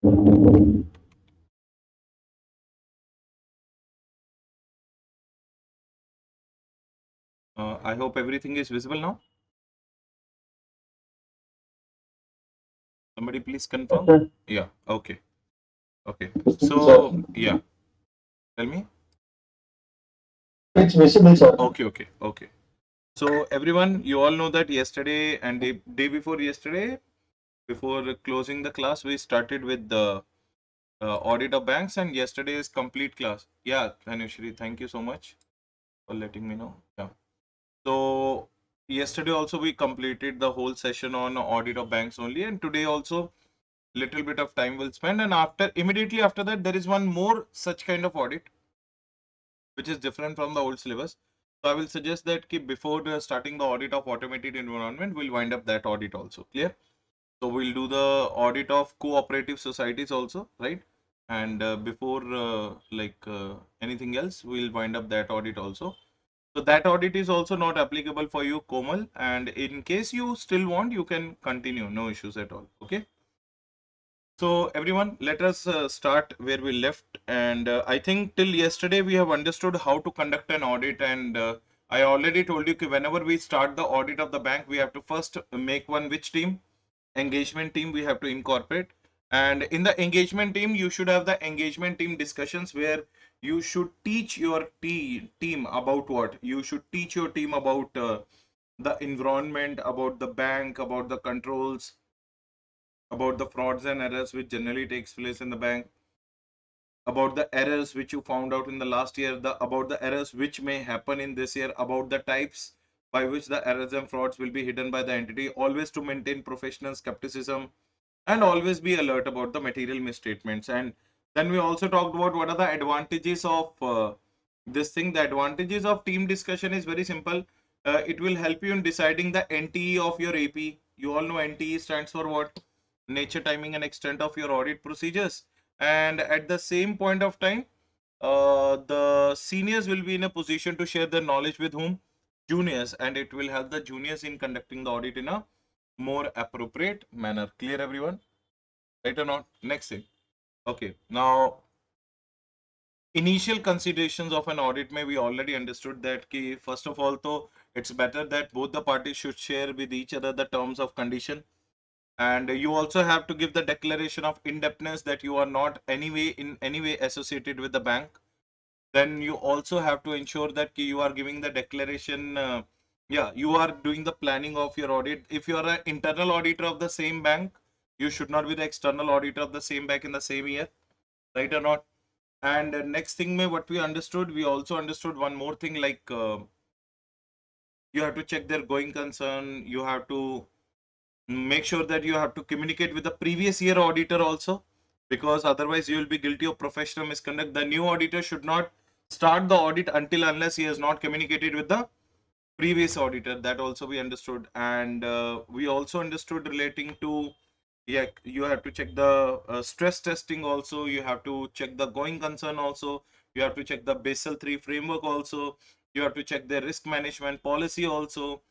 I hope everything is visible now. Somebody please confirm. Okay. Yeah. Okay. Okay. So yeah, tell me. It's visible, sir. Okay. Okay. Okay. So everyone, you all know that yesterday and day before yesterday, before closing the class, we started with the audit of banks, and yesterday is complete class. Yeah, Dhanushri, thank you so much for letting me know. Yeah. So yesterday also we completed the whole session on audit of banks only, and today also little bit of time will spend, and after immediately after that there is one more such kind of audit which is different from the old syllabus. So I will suggest that before starting the audit of automated environment, we'll wind up that audit also. Clear? So we'll do the audit of cooperative societies also, right? And before anything else, we'll wind up that audit also. So that audit is also not applicable for you, Komal. And in case you still want, you can continue. No issues at all. Okay. So everyone, let us start where we left. And I think till yesterday we have understood how to conduct an audit. And I already told you that whenever we start the audit of the bank, we have to first make one which team? Engagement team we have to incorporate. And in the engagement team, you should have the engagement team discussions where you should teach your team about what? You should teach your team about the environment, about the bank, about the controls, about the frauds and errors which generally takes place in the bank, about the errors which you found out in the last year, about the errors which may happen in this year, about the types by which the errors and frauds will be hidden by the entity, always to maintain professional skepticism and always be alert about the material misstatements. And then we also talked about what are the advantages of this thing. The advantages of team discussion is very simple. It will help you in deciding the NTE of your AP. You all know NTE stands for what? Nature, timing, and extent of your audit procedures. And at the same point of time, the seniors will be in a position to share their knowledge with whom? Juniors, and it will help the juniors in conducting the audit in a more appropriate manner. Clear, everyone? Right or not? Next thing. Okay. Now, initial considerations of an audit may be already understood that first of all, though, it's better that both the parties should share with each other the terms of condition, and you also have to give the declaration of indebtedness that you are not in any way associated with the bank. Then you also have to ensure that you are giving the declaration. Yeah, you are doing the planning of your audit. If you are an internal auditor of the same bank, you should not be the external auditor of the same bank in the same year, right or not? And next thing, what we understood, we also understood one more thing, like you have to check their going concern. You have to make sure that you have to communicate with the previous year auditor also, because otherwise you will be guilty of professional misconduct. The new auditor should not start the audit until unless he has not communicated with the previous auditor. That also we understood. And we also understood relating to, yeah, you have to check the stress testing also, you have to check the going concern also, you have to check the Basel 3 framework also, you have to check the risk management policy also.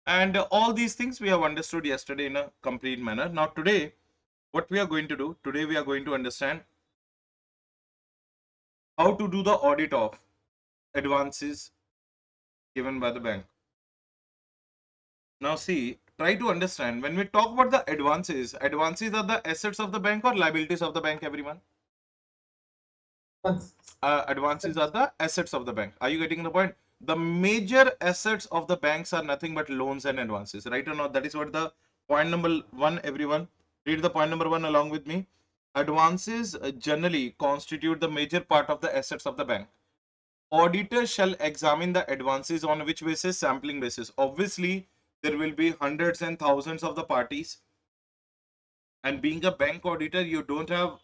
And all these things we have understood yesterday in a complete manner. Now today, what we are going to do, today we are going to understand how to do the audit of advances given by the bank. Now see, try to understand, when we talk about the advances, advances are the assets of the bank or liabilities of the bank, everyone? Advances are the assets of the bank. Are you getting the point? The major assets of the banks are nothing but loans and advances, right or not? That is what the point number one, everyone. Read the point number one along with me. Advances generally constitute the major part of the assets of the bank. Auditors shall examine the advances on which basis? Sampling basis. Obviously, there will be hundreds and thousands of the parties. And being a bank auditor, you don't have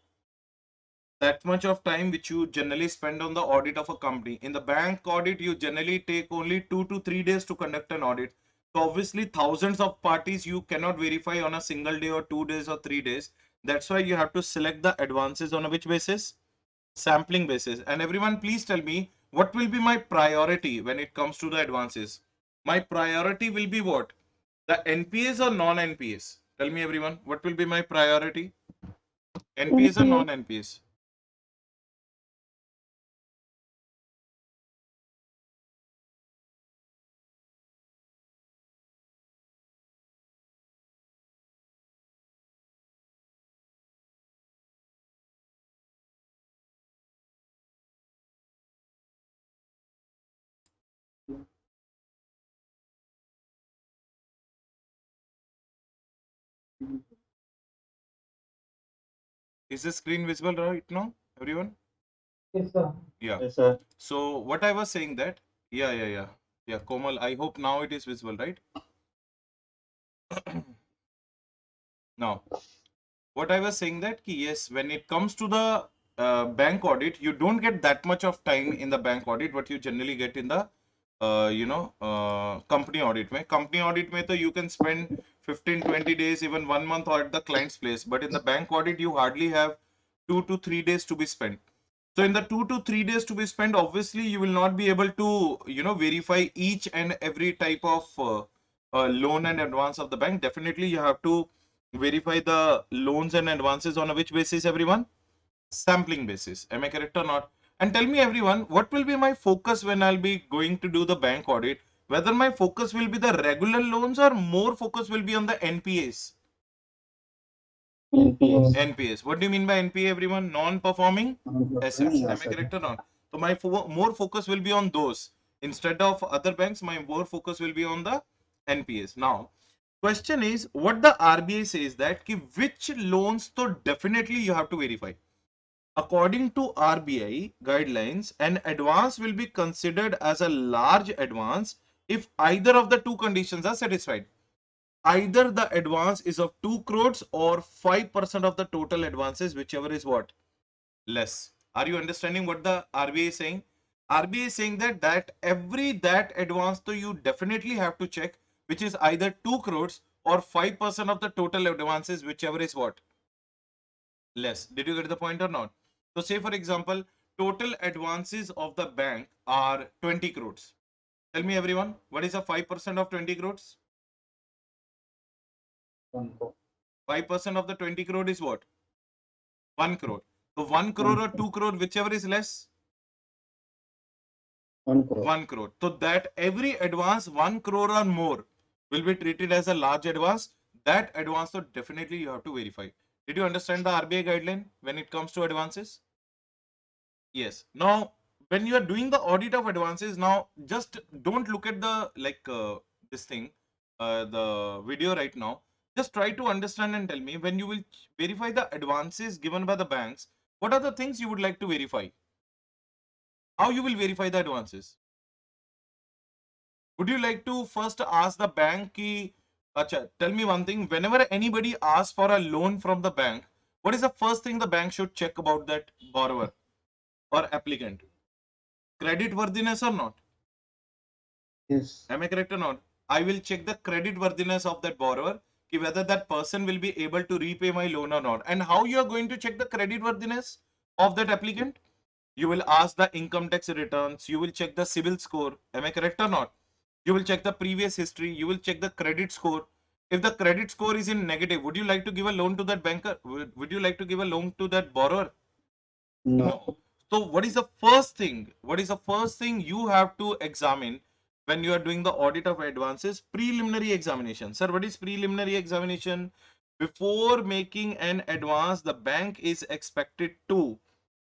that much of time which you generally spend on the audit of a company. In the bank audit, you generally take only 2 to 3 days to conduct an audit. So obviously thousands of parties you cannot verify on a single day or 2 days or 3 days. That's why you have to select the advances on a which basis? Sampling basis. And everyone, please tell me what will be my priority when it comes to the advances. My priority will be what? The NPAs or non-NPAs? Tell me everyone, what will be my priority? NPS or non-NPS? Is the screen visible right now, everyone? Yes, sir. Yeah. Yes, sir. So what I was saying that, yeah, Komal, I hope now it is visible, right? Now, what I was saying that, yes, when it comes to the bank audit, you don't get that much of time in the bank audit, what you generally get in the company audit. Company audit, mein, you can spend 15, 20 days, even 1 month at the client's place. But in the bank audit, you hardly have 2 to 3 days to be spent. So in the 2 to 3 days to be spent, obviously you will not be able to, verify each and every type of loan and advance of the bank. Definitely you have to verify the loans and advances on a which basis, everyone? Sampling basis. Am I correct or not? And tell me, everyone, what will be my focus when I'll be going to do the bank audit? Whether my focus will be the regular loans or more focus will be on the NPAs. NPS. NPAs. What do you mean by NPA, everyone? Non-performing assets. Am I Asset. correct or not? So my more focus will be on those. Instead of other banks, my more focus will be on the NPAs. Now, question is, what the RBI says that which loans so definitely you have to verify. According to RBI guidelines, an advance will be considered as a large advance if either of the two conditions are satisfied. Either the advance is of 2 crores or 5% of the total advances, whichever is what? Less. Are you understanding what the RBI is saying? RBI is saying that that advance, so you definitely have to check, which is either 2 crores or 5% of the total advances, whichever is what? Less. Did you get the point or not? So say for example, total advances of the bank are 20 crores. Tell me, everyone, what is a 5% of 20 crores? 5% of the 20 crore is what? 1 crore. So 1 crore or 2 crore, whichever is less? 1 crore. 1 crore. So that every advance 1 crore or more will be treated as a large advance. That advance, so definitely you have to verify. Did you understand the RBI guideline when it comes to advances? Yes. Now, when you are doing the audit of advances, now just don't look at the this thing, the video right now. Just try to understand and tell me, when you will verify the advances given by the banks, what are the things you would like to verify? How you will verify the advances? Would you like to first ask the bank ki, Acha, tell me one thing, whenever anybody asks for a loan from the bank, what is the first thing the bank should check about that borrower or applicant? Credit worthiness or not? Yes. Am I correct or not? I will check the credit worthiness of that borrower, ki whether that person will be able to repay my loan or not. And how you are going to check the credit worthiness of that applicant? You will ask the income tax returns, you will check the CIBIL score. Am I correct or not? You will check the previous history, you will check the credit score. If the credit score is in negative, would you like to give a loan to that banker? Would you like to give a loan to that borrower? No. So what is the first thing? What is the first thing you have to examine when you are doing the audit of advances? Preliminary examination. Sir, what is preliminary examination? Before making an advance, the bank is expected to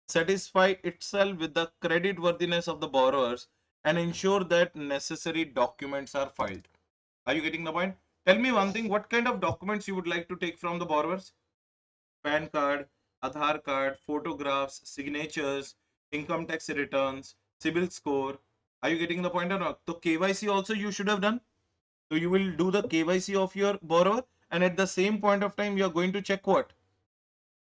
satisfy itself with the credit worthiness of the borrowers and ensure that necessary documents are filed. Are you getting the point? Tell me one thing, what kind of documents you would like to take from the borrowers? PAN card, Aadhaar card, photographs, signatures, income tax returns, CIBIL score. Are you getting the point or not? So KYC also you should have done. So you will do the KYC of your borrower, and at the same point of time you are going to check what?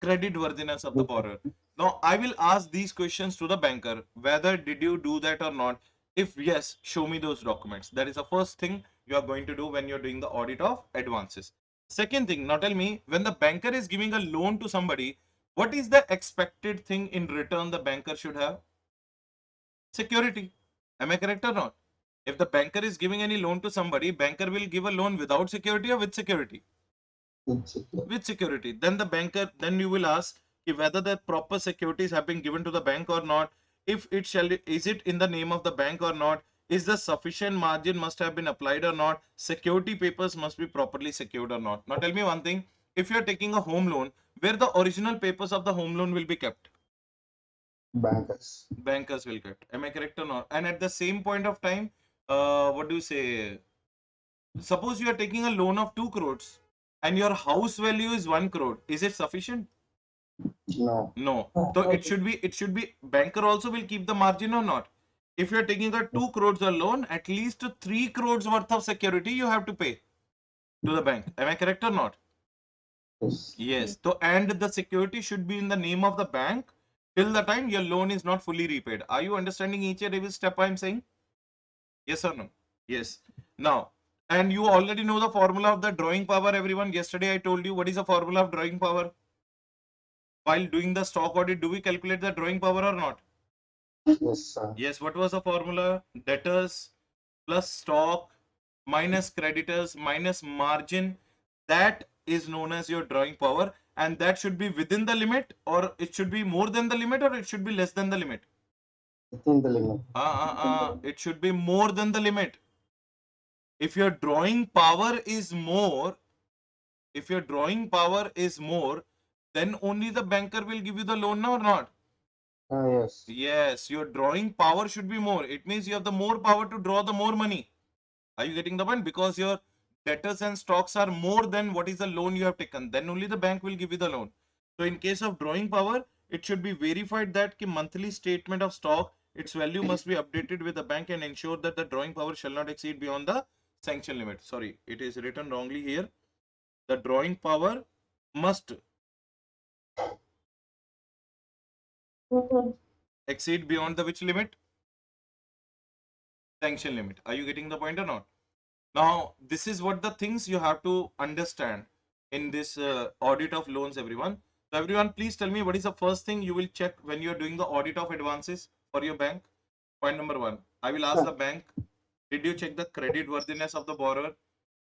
Credit worthiness of the borrower. Now I will ask these questions to the banker, whether did you do that or not. If yes, show me those documents. That is the first thing you are going to do when you're doing the audit of advances. Second thing, now tell me, when the banker is giving a loan to somebody, what is the expected thing in return the banker should have? Security. Am I correct or not? If the banker is giving any loan to somebody, banker will give a loan without security or with security? With security. Then the banker, then you will ask, whether the proper securities have been given to the bank or not, if it shall, is it in the name of the bank or not, is the sufficient margin must have been applied or not, security papers must be properly secured or not. Now tell me one thing, if you are taking a home loan, where the original papers of the home loan will be kept? Bankers. Bankers will get. Am I correct or not? And at the same point of time, what do you say? Suppose you are taking a loan of 2 crores and your house value is 1 crore. Is it sufficient? No. No. So it should be banker also will keep the margin or not. If you are taking a 2 crores a loan, at least 3 crores worth of security you have to pay to the bank. Am I correct or not? Yes. Yes. So and the security should be in the name of the bank till the time your loan is not fully repaid. Are you understanding each and every step I am saying? Yes or no? Yes. Now, and you already know the formula of the drawing power, everyone. Yesterday I told you what is the formula of drawing power. While doing the stock audit, do we calculate the drawing power or not? Yes, sir. Yes. What was the formula? Debtors plus stock minus creditors minus margin. That is known as your drawing power, and that should be within the limit, or it should be more than the limit, or it should be less than the limit. Within the limit. It should be more than the limit. If your drawing power is more, if your drawing power is more, then only the banker will give you the loan or not. Yes. Yes, your drawing power should be more. It means you have the more power to draw the more money. Are you getting the point? Because your debtors and stocks are more than what is the loan you have taken. Then only the bank will give you the loan. So in case of drawing power, it should be verified that the monthly statement of stock, its value must be updated with the bank and ensure that the drawing power shall not exceed beyond the sanction limit. Sorry, it is written wrongly here. The drawing power must exceed beyond the which limit? Sanction limit. Are you getting the point or not? Now, this is what the things you have to understand in this audit of loans, everyone. So, everyone, please tell me what is the first thing you will check when you are doing the audit of advances for your bank? Point number one, I will ask the bank, did you check the credit worthiness of the borrower?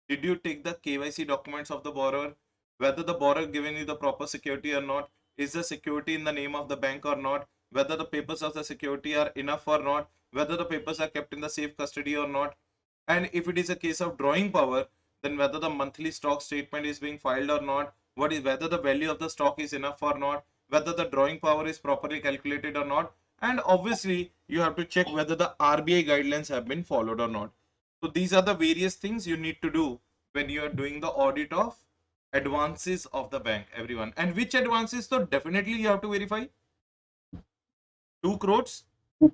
Did you take the KYC documents of the borrower? Whether the borrower given you the proper security or not? Is the security in the name of the bank or not? Whether the papers of the security are enough or not? Whether the papers are kept in the safe custody or not? And if it is a case of drawing power, then whether the monthly stock statement is being filed or not, whether the value of the stock is enough or not, whether the drawing power is properly calculated or not, and obviously you have to check whether the RBI guidelines have been followed or not. So these are the various things you need to do when you are doing the audit of advances of the bank, everyone. And which advances? So definitely you have to verify 2 crores,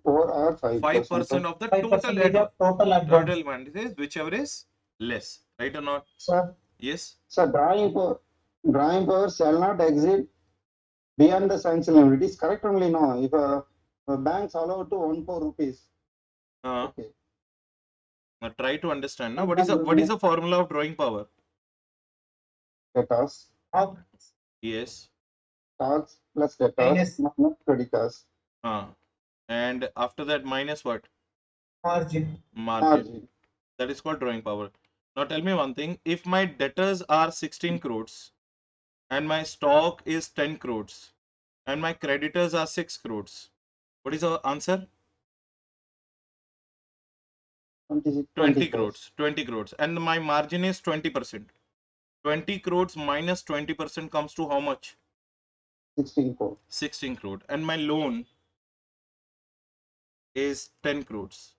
4 or 5%. 5% of the 5% of total advance. total advances, whichever is less, right or not? Sir, Yes. sir, drawing power shall not exceed beyond the sanction limit. It is correct only, no? If a bank's allowed to 1 crore rupees. Uh, Okay. Now try to understand. Now, what is the formula of drawing power? Debtors. Yes. Stocks plus debtors minus creditors. And after that, minus what? Margin. Margin. That is called drawing power. Now tell me one thing. If my debtors are 16 crores and my stock is 10 crores and my creditors are 6 crores, what is the answer? 20 crores. 20 crores. And my margin is 20%. 20 crores minus 20% comes to how much? 16 crore. 16 crore. And my loan is 10 crores.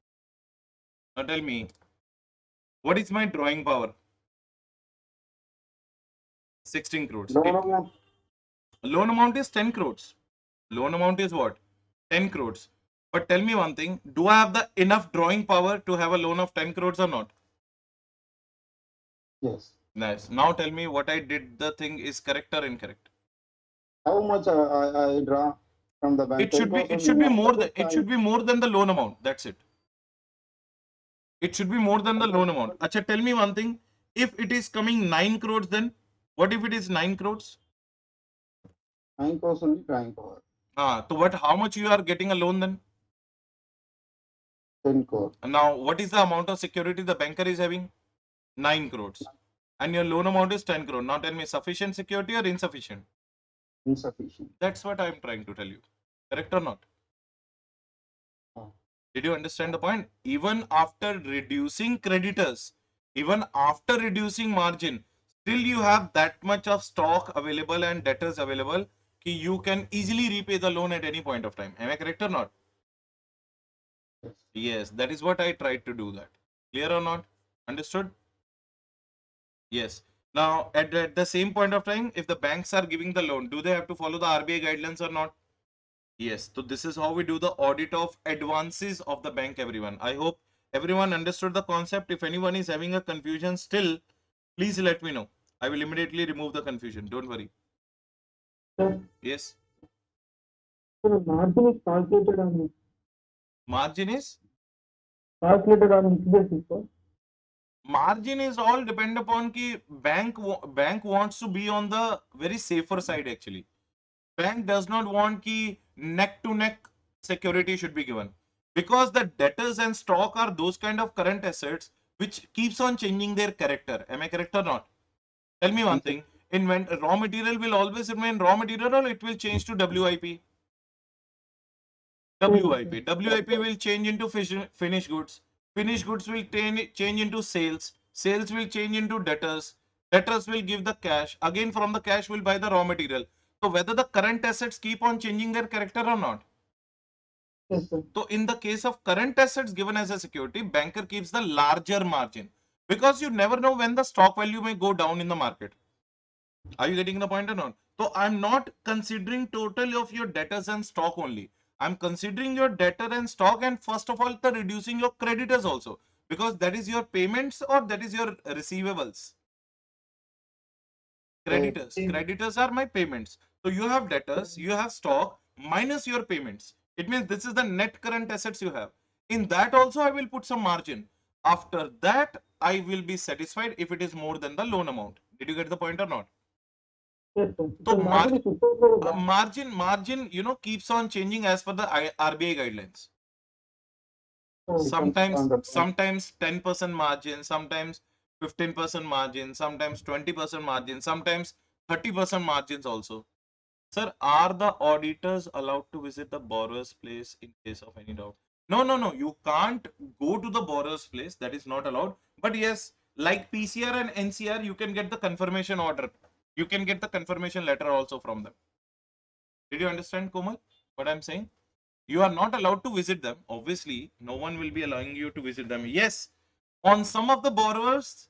Now tell me, what is my drawing power? 16 crores. Loan amount is 10 crores. Loan amount is what? 10 crores. But tell me one thing, do I have the enough drawing power to have a loan of 10 crores or not? Yes. Nice. Now tell me what I did, the thing is correct or incorrect? How much I draw from the bank? It should be more than the loan amount. That's it. It should be more than the loan amount. Acha, tell me one thing. If it is coming 9 crores, then what if it is 9 crores? 9 crores only drawing power. So what? How much you are getting a loan then? 10 crore. Now, what is the amount of security the banker is having? 9 crores. And your loan amount is 10 crore. Now tell me, sufficient security or insufficient? insufficient. That's what I'm trying to tell you. Correct or not? Oh. Did you understand the point? Even after reducing creditors, even after reducing margin, still you have that much of stock available and debtors available कि you can easily repay the loan at any point of time. Am I correct or not? Yes. Yes, that is what I tried to do that. Clear or not? Understood? Yes. Now, at the same point of time, if the banks are giving the loan, do they have to follow the RBI guidelines or not? Yes. So this is how we do the audit of advances of the bank, everyone. I hope everyone understood the concept. If anyone is having a confusion still, please let me know. I will immediately remove the confusion. Don't worry. Sir, Yes. the margin is Margin is? calculated on incident, sir. Margin is all depend upon ki bank wants to be on the very safer side actually. Bank does not want ki neck to neck security should be given, because the debtors and stock are those kind of current assets which keeps on changing their character. Am I correct or not? Tell me one thing. Raw material will always remain raw material, or it will change to WIP? WIP will change into finished goods. Finished goods will change into sales. Sales will change into debtors. Debtors will give the cash. Again, from the cash will buy the raw material. So whether the current assets keep on changing their character or not. Yes, sir. So in the case of current assets given as a security, banker keeps the larger margin, because you never know when the stock value may go down in the market. Are you getting the point or not? So I'm not considering total of your debtors and stock only. I'm considering your debtor and stock, and first of all, the reducing your creditors also, because that is your payments or that is your receivables. Creditors are my payments. So you have debtors, you have stock minus your payments. It means this is the net current assets you have. In that also, I will put some margin. After that, I will be satisfied if it is more than the loan amount. Did you get the point or not? Yes, sir. So The margin is fixed by the bank. margin, keeps on changing as per the RBI guidelines. So depends Sometimes, upon the bank. sometimes 10% margin, sometimes 15% margin, sometimes 20% margin, sometimes 30% margins also. Sir, are the auditors allowed to visit the borrower's place in case of any doubt? No, no, no. You can't go to the borrower's place. That is not allowed. But yes, like PCR and NCR, you can get the confirmation order. You can get the confirmation letter also from them. Did you understand, Komal, what I'm saying? You are not allowed to visit them. Obviously, no one will be allowing you to visit them. Yes, on some of the borrowers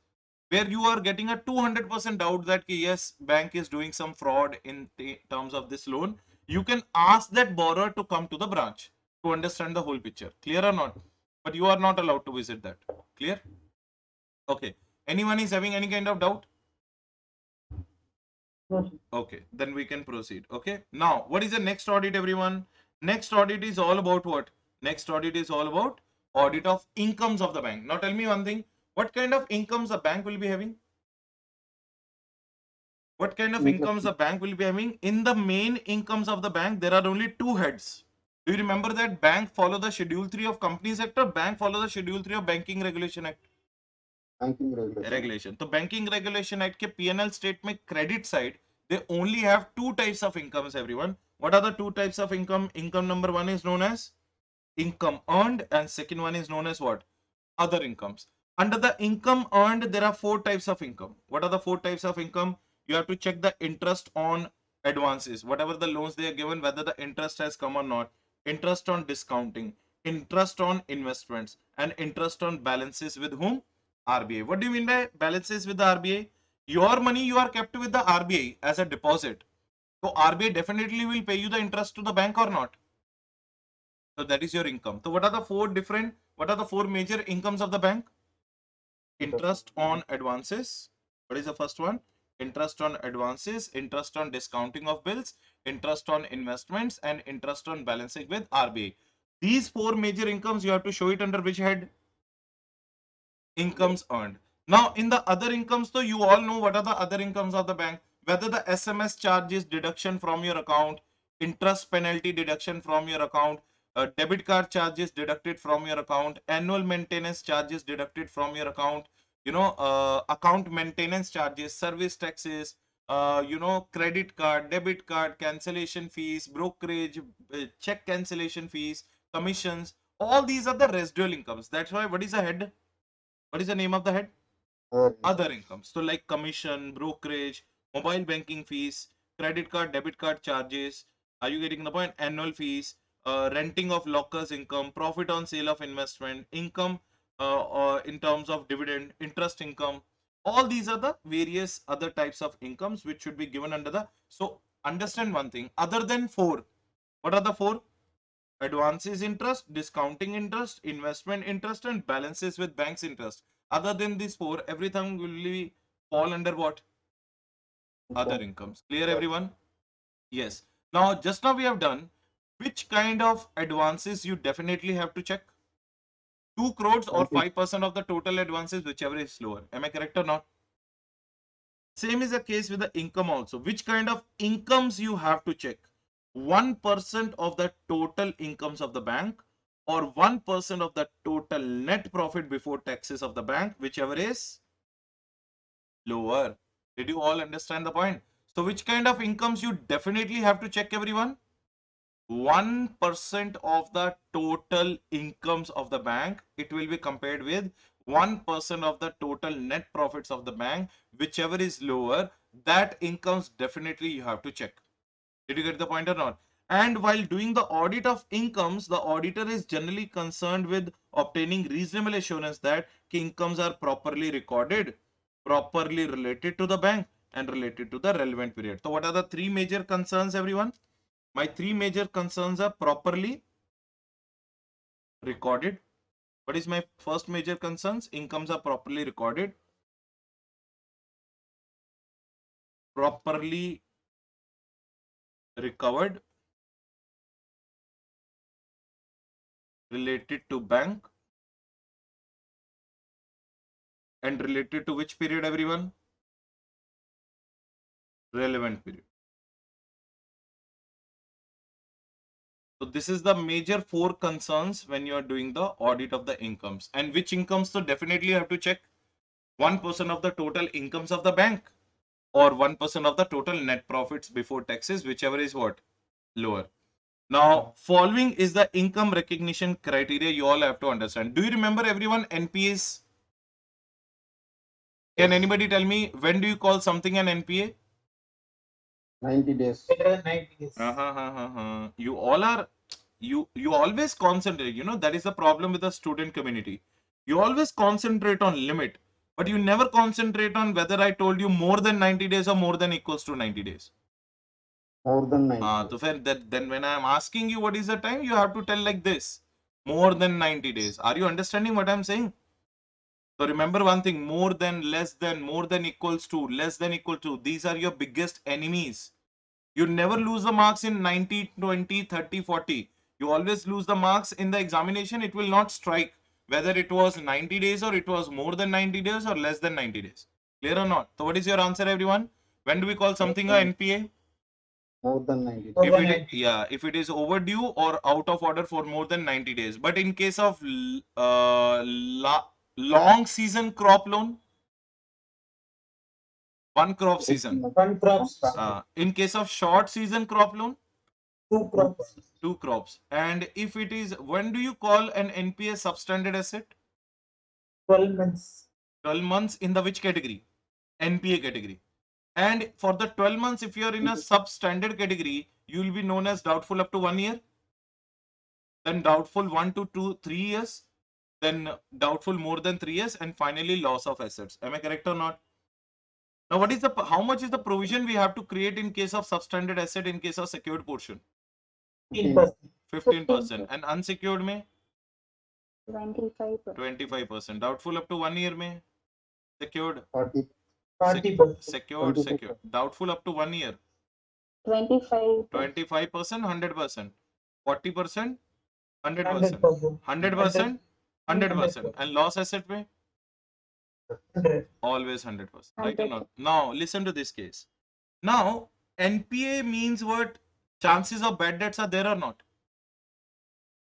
where you are getting a 200% doubt that yes, bank is doing some fraud in terms of this loan, you can ask that borrower to come to the branch to understand the whole picture. Clear or not? But you are not allowed to visit that. Clear? Okay. Anyone is having any kind of doubt? No, sir. Okay, then we can proceed. Okay. Now, what is the next audit, everyone? Next audit is all about what? Next audit is all about audit of incomes of the bank. Now, tell me one thing. What kind of incomes the bank will be having? What kind of Interest. incomes the bank will be having? In the main incomes of the bank, there are only two heads. Do you remember that bank follow the Schedule 3 of Companies Act, or bank follow the Schedule 3 of Banking Regulation Act? Banking regulation. Regulation. तो Banking Regulation Act के P&L state में credit side, they only have two types of incomes, everyone. What are the two types of income? Income number one is known as income earned, and second one is known as what? Other incomes. Under the income earned, there are four types of income. What are the four types of income? You have to check the interest on advances, whatever the loans they are given, whether the interest has come or not, interest on discounting, interest on investments, and interest on balances with whom? RBI. What do you mean by balances with the RBI? Your money you are kept with the RBI as a deposit. So RBI definitely will pay you the interest to the bank or not. So that is your income. So what are the four major incomes of the bank? Interest on advances. What is the first one? Interest on advances, interest on discounting of bills, interest on investments, and interest on balancing with RBI. These four major incomes, you have to show it under which head? Incomes earned. Now, in the other incomes, so you all know what are the other incomes of the bank, whether the SMS charges deduction from your account, interest penalty deduction from your account, debit card charges deducted from your account, annual maintenance charges deducted from your account, account maintenance charges, service taxes, credit card, debit card, cancellation fees, brokerage, check cancellation fees, commissions. All these are the residual incomes. That's why, what is the head? What is the name of the head? Other incomes. So like commission, brokerage, mobile banking fees, credit card, debit card charges. Are you getting the point? Annual fees, renting of lockers income, profit on sale of investment, income in terms of dividend, interest income. All these are the various other types of incomes which should be given under the. So understand one thing. Other than four, what are the four? Advances interest, discounting interest, investment interest, and balances with bank's interest. Other than these four, everything will be fall under what? Other incomes. Clear, everyone? Yes. Now, just now we have done which kind of advances you definitely have to check. 2 crores or 5% of the total advances, whichever is lower. Am I correct or not? Same is the case with the income also. Which kind of incomes you have to check? 1% of the total incomes of the bank or 1% of the total net profit before taxes of the bank, whichever is lower. Did you all understand the point? So which kind of incomes you definitely have to check, everyone? 1% of the total incomes of the bank. It will be compared with 1% of the total net profits of the bank, whichever is lower. That incomes definitely you have to check. Did you get the point or not? And while doing the audit of incomes, the auditor is generally concerned with obtaining reasonable assurance that incomes are properly recorded, properly related to the bank, and related to the relevant period. So what are the three major concerns, everyone? My three major concerns are properly recorded. What is my first major concerns? Incomes are properly recorded, properly recovered, related to bank, and related to which period, everyone? Relevant period. So this is the major four concerns when you are doing the audit of the incomes. And which incomes? So definitely you have to check 1% of the total incomes of the bank or 1% of the total net profits before taxes, whichever is what? Lower. Now, following is the income recognition criteria you all have to understand. Do you remember, everyone, NPAs? Can anybody tell me when do you call something an NPA? 90 days. 90 days. You all are, you always concentrate, that is the problem with the student community. You always concentrate on limit, but you never concentrate on whether I told you more than 90 days or more than equals to 90 days. More than 90 So days. then when I am asking you what is the time, you have to tell like this, more than 90 days. Are you understanding what I'm saying? So remember one thing, more than, less than, more than equals to, less than equal to, these are your biggest enemies. You never lose the marks in 90, 20, 30, 40. You always lose the marks in the examination. It will not strike whether it was 90 days or it was more than 90 days or less than 90 days. Clear or not? So what is your answer, everyone? When do we call something a NPA? More than 90 More days. than 90 days. If it is overdue or out of order for more than 90 days. But in case of long season crop loan, one crop season. One crops. In case of short season crop loan, Two crops. two crops. And if it is, when do you call an NPA substandard asset? 12 months. 12 months in the which category? NPA category. And for the 12 months, if you are in a substandard category, you will be known as doubtful up to 1 year, then doubtful 1 to 2, 3 years, then doubtful more than 3 years, and finally loss of assets. Am I correct or not? Now, what is the, how much is the provision we have to create in case of substandard asset in case of secured portion? 15%. 15%. And unsecured mein? 25%. 25%. Doubtful up to 1 year mein? Secured? 40. 40%. Secured. 25%. Doubtful up to 1 year? 25%. 25%, 100%. 40%, 100%. 100%. 100%, 100%. 100%. And loss asset mein? 100. Always 100%. Right or 100. not? Now, listen to this case. Now, NPA means what? Chances of bad debts are there or not?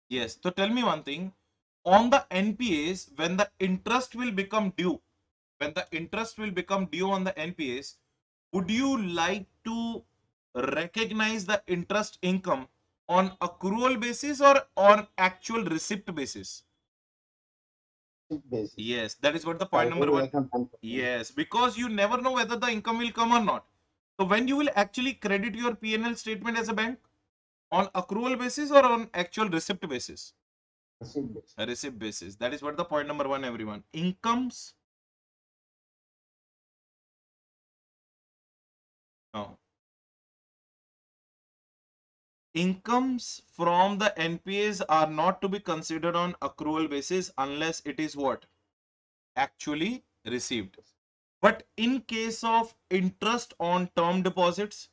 Yes. So tell me one thing. On the NPAs, when the interest will become due, on the NPAs, would you like to recognize the interest income on accrual basis or on actual receipt basis? Basis. Yes, that is what the point number one. Calculation 10%. Yes, because you never know whether the income will come or not. So when you will actually credit your P&L statement as a bank, on accrual basis or on actual receipt basis? Receipt basis. A receipt basis. That is what the point number one, everyone. Incomes. Now, incomes from the NPAs are not to be considered on accrual basis unless it is what? Actually received. But in case of interest on term deposits,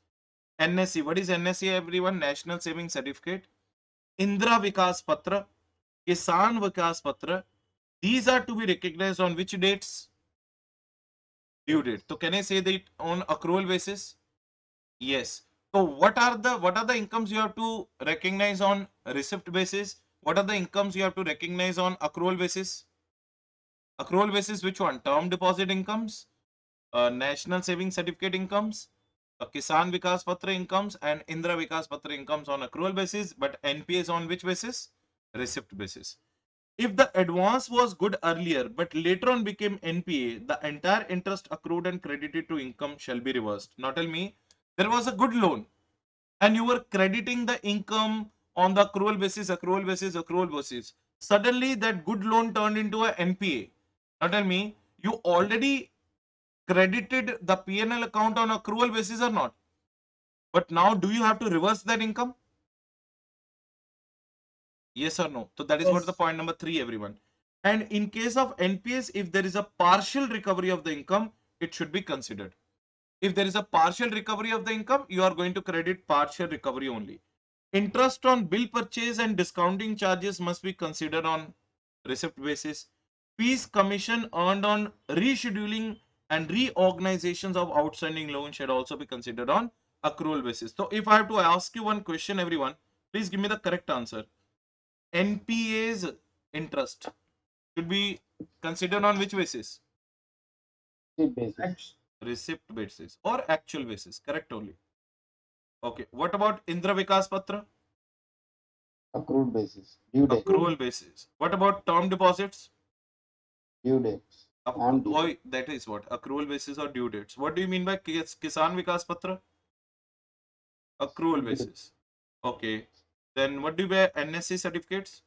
NSC, what is NSC, everyone? National Saving Certificate, Indra Vikas Patra, Kisan Vikas Patra, these are to be recognized on which dates? Due date. So can I say that on accrual basis? Yes. So what are the incomes you have to recognize on receipt basis? What are the incomes you have to recognize on accrual basis? Accrual basis, which one? Term deposit incomes, National Saving Certificate incomes, Kisan Vikas Patra incomes, and Indra Vikas Patra incomes on accrual basis, but NPS on which basis? Receipt basis. If the advance was good earlier but later on became NPA, the entire interest accrued and credited to income shall be reversed. Now tell me, there was a good loan and you were crediting the income on the accrual basis, accrual basis, accrual basis. Suddenly that good loan turned into a NPA. Now tell me, you already credited the P&L account on accrual basis or not? But now do you have to reverse that income? Yes or no? So that is what the Yes. point number 3, everyone. And in case of NPS, if there is a partial recovery of the income, it should be considered. If there is a partial recovery of the income, you are going to credit partial recovery only. Interest on bill purchase and discounting charges must be considered on receipt basis. Fees commission earned on rescheduling and reorganizations of outstanding loans should also be considered on accrual basis. So if I have to ask you one question, everyone, please give me the correct answer. NPA's interest should be considered on which basis? Receipt basis. Receipt basis or actual basis. Correct only. Okay. What about Indra Vikas Patra? Accrued basis. Due date. Accrual basis. What about term deposits? Due dates. On due Oh, date. that is what? Accrual basis or due dates. What do you mean by Kisan Vikas Patra? Accrual Due date. basis. Okay. Then what do you mean by NSC certificates?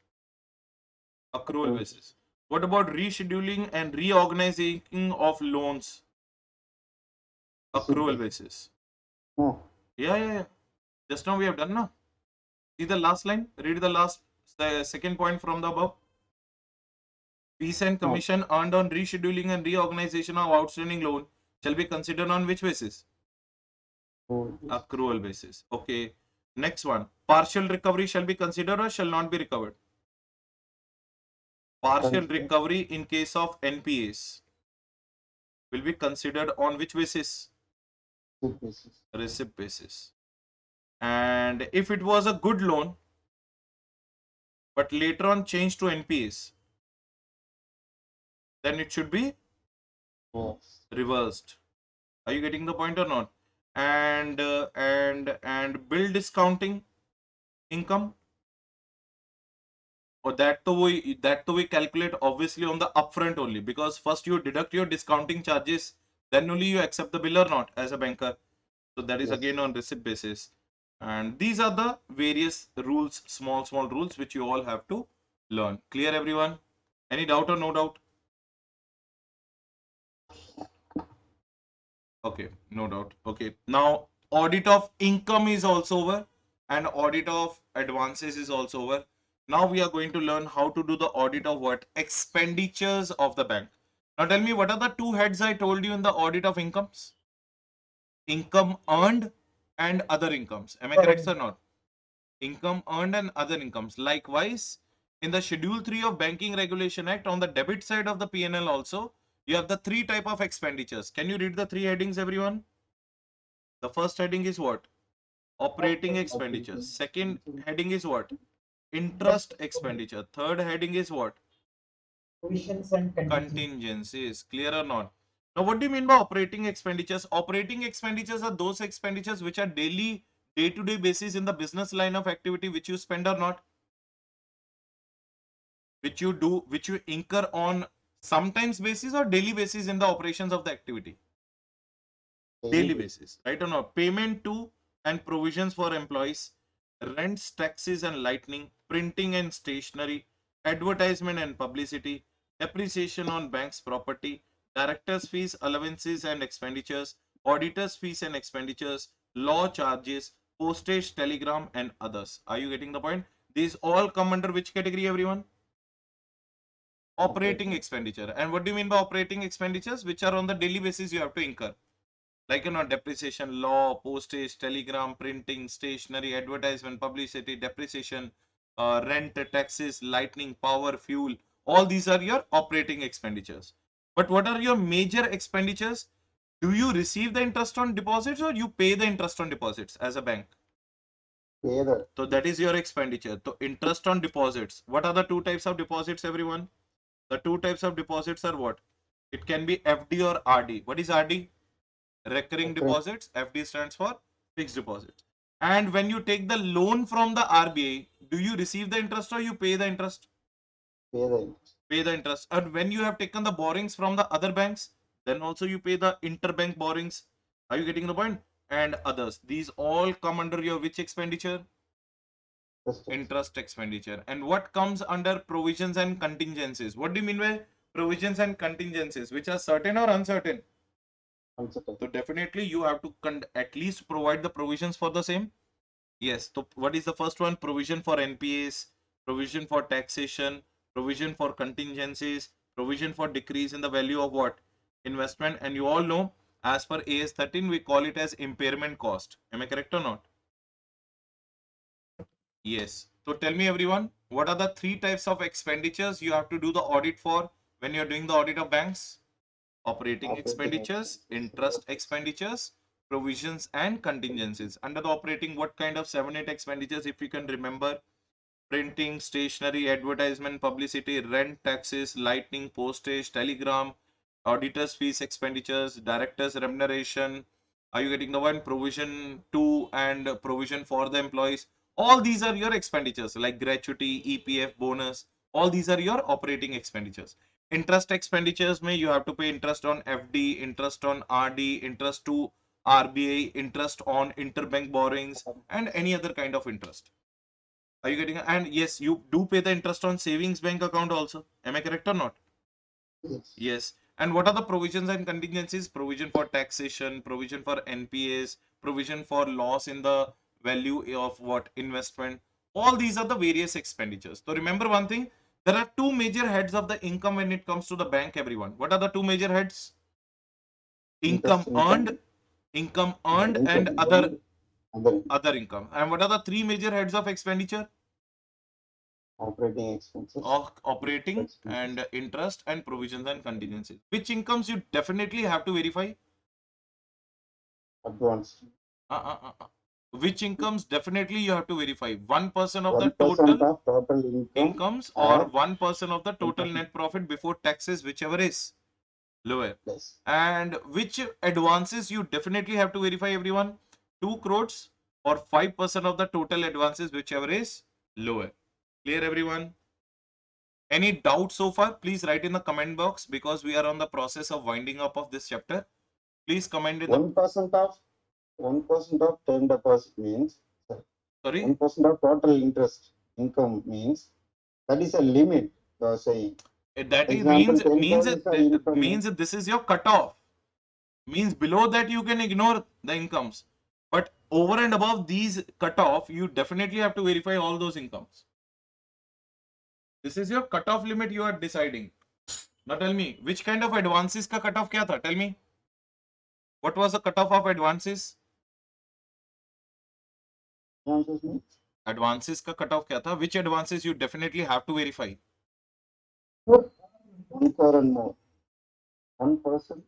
Accrual Accrual basis. What about rescheduling and reorganizing of loans? Receipt Accrual basis. basis. No. Yeah. Just now we have done now. See the last line. Read the second point from the above. Fees and commission earned on rescheduling and reorganization of outstanding loan shall be considered on which basis? Accrual basis. Accrual basis. Okay. Next one. Partial recovery shall be considered or shall not be recovered? Partial Consider. recovery in case of NPAs will be considered on which basis? Receipt basis. Receipt basis. And if it was a good loan, but later on changed to NPAs, then it should be Yes. reversed. Are you getting the point or not? And bill discounting income, or that we calculate obviously on the upfront only, because first you deduct your discounting charges, then only you accept the bill or not as a banker. So that is Yes. again on receipt basis. And these are the various rules, small rules which you all have to learn. Clear, everyone? Any doubt or no doubt? Okay, no doubt. Okay, now audit of income is also over and audit of advances is also over. Now we are going to learn how to do the audit of what? Expenditures of the bank. Now tell me, what are the two heads I told you in the audit of incomes? Income earned and other incomes. Am I correct or not? Income earned and other incomes. Likewise, in the Schedule 3 of Banking Regulation Act, on the debit side of the P&L also, you have the three type of expenditures. Can you read the three headings, everyone? The first heading is what? Operating expenditures. Second heading is what? Interest expenditure. Third heading is what? Provisions and contingencies. Contingencies. Clear or not? Now, what do you mean by operating expenditures? Operating expenditures are those expenditures which are daily, day-to-day basis in the business line of activity which you spend or not, which you do, which you incur on sometimes basis or daily basis in the operations of the activity. Daily basis, right or not? Payment to and provisions for employees, rents, taxes and lightning, printing and stationery, advertisement and publicity, depreciation on bank's property, directors' fees, allowances and expenditures, auditors' fees and expenditures, law charges, postage, telegram and others. Are you getting the point? These all come under which category, everyone? Operating expenditure. And what do you mean by operating expenditures? Which are on the daily basis you have to incur. Like, depreciation, law, postage, telegram, printing, stationery, advertisement, publicity, depreciation, rent, taxes, lightning, power, fuel. All these are your operating expenditures. But what are your major expenditures? Do you receive the interest on deposits or you pay the interest on deposits as a bank? Either. So that is your expenditure. So interest on deposits. What are the two types of deposits, everyone? The two types of deposits are what? It can be FD or RD. What is RD? Recurring deposits. FD stands for fixed deposits. And when you take the loan from the RBI, do you receive the interest or you pay the interest? Pay the interest. Pay the interest. And when you have taken the borrowings from the other banks, then also you pay the interbank borrowings. Are you getting the point? And others. These all come under your which expenditure? Interest expenditure. And what comes under provisions and contingencies? What do you mean by provisions and contingencies? Which are certain or uncertain? Uncertain. So definitely you have to at least provide the provisions for the same. Yes. So what is the first one? Provision for NPAs, provision for taxation, provision for contingencies, provision for decrease in the value of what? Investment. And you all know, as per AS 13, we call it as impairment cost. Am I correct or not? Yes. So tell me, everyone, what are the three types of expenditures you have to do the audit for when you're doing the audit of banks? Operating expenditures, interest expenditures, provisions and contingencies. Under the operating, what kind of 7-8 expenditures, if you can remember? Printing, stationery, advertisement, publicity, rent, taxes, lightning, postage, telegram, auditors fees, expenditures, directors remuneration. Are you getting the one? Provision to and provision for the employees. All these are your expenditures like gratuity, EPF, bonus. All these are your operating expenditures. Interest expenditures may you have to pay interest on FD, interest on RD, interest to RBI, interest on interbank borrowings and any other kind of interest. Are you getting? And yes, you do pay the interest on savings bank account also. Am I correct or not? Yes. Yes. And what are the provisions and contingencies? Provision for taxation, provision for NPAs, provision for loss in the value of what? Investment. All these are the various expenditures. So remember one thing, there are two major heads of the income when it comes to the bank, everyone. What are the two major heads? Income earned, and other income. And what are the three major heads of expenditure? Operating expenses. Of operating and interest and provisions and contingencies. Which incomes you definitely have to verify? Advance. Which incomes definitely you have to verify? 1% of the 1% total of total incomes or 1% of the total net profit before taxes, whichever is lower. Yes. And which advances you definitely have to verify, everyone? 2 crores or 5% of the total advances, whichever is lower. Clear, everyone? Any doubt so far? Please write in the comment box because we are on the process of winding up of this chapter. Please comment in the 1% of term deposit means sorry. 1% of total interest income means that is a limit you are saying. That Example, means 10,000 is the income. means this is your cutoff. Means below that you can ignore the incomes, but over and above these cutoff, you definitely have to verify all those incomes. This is your cutoff limit you are deciding. Now tell me, which kind of advances ka cutoff kya tha? Tell me, what was the cutoff of advances? Advances means Advances ka cutoff kya tha? Which advances you definitely have to verify? 1 crore and more. 1%.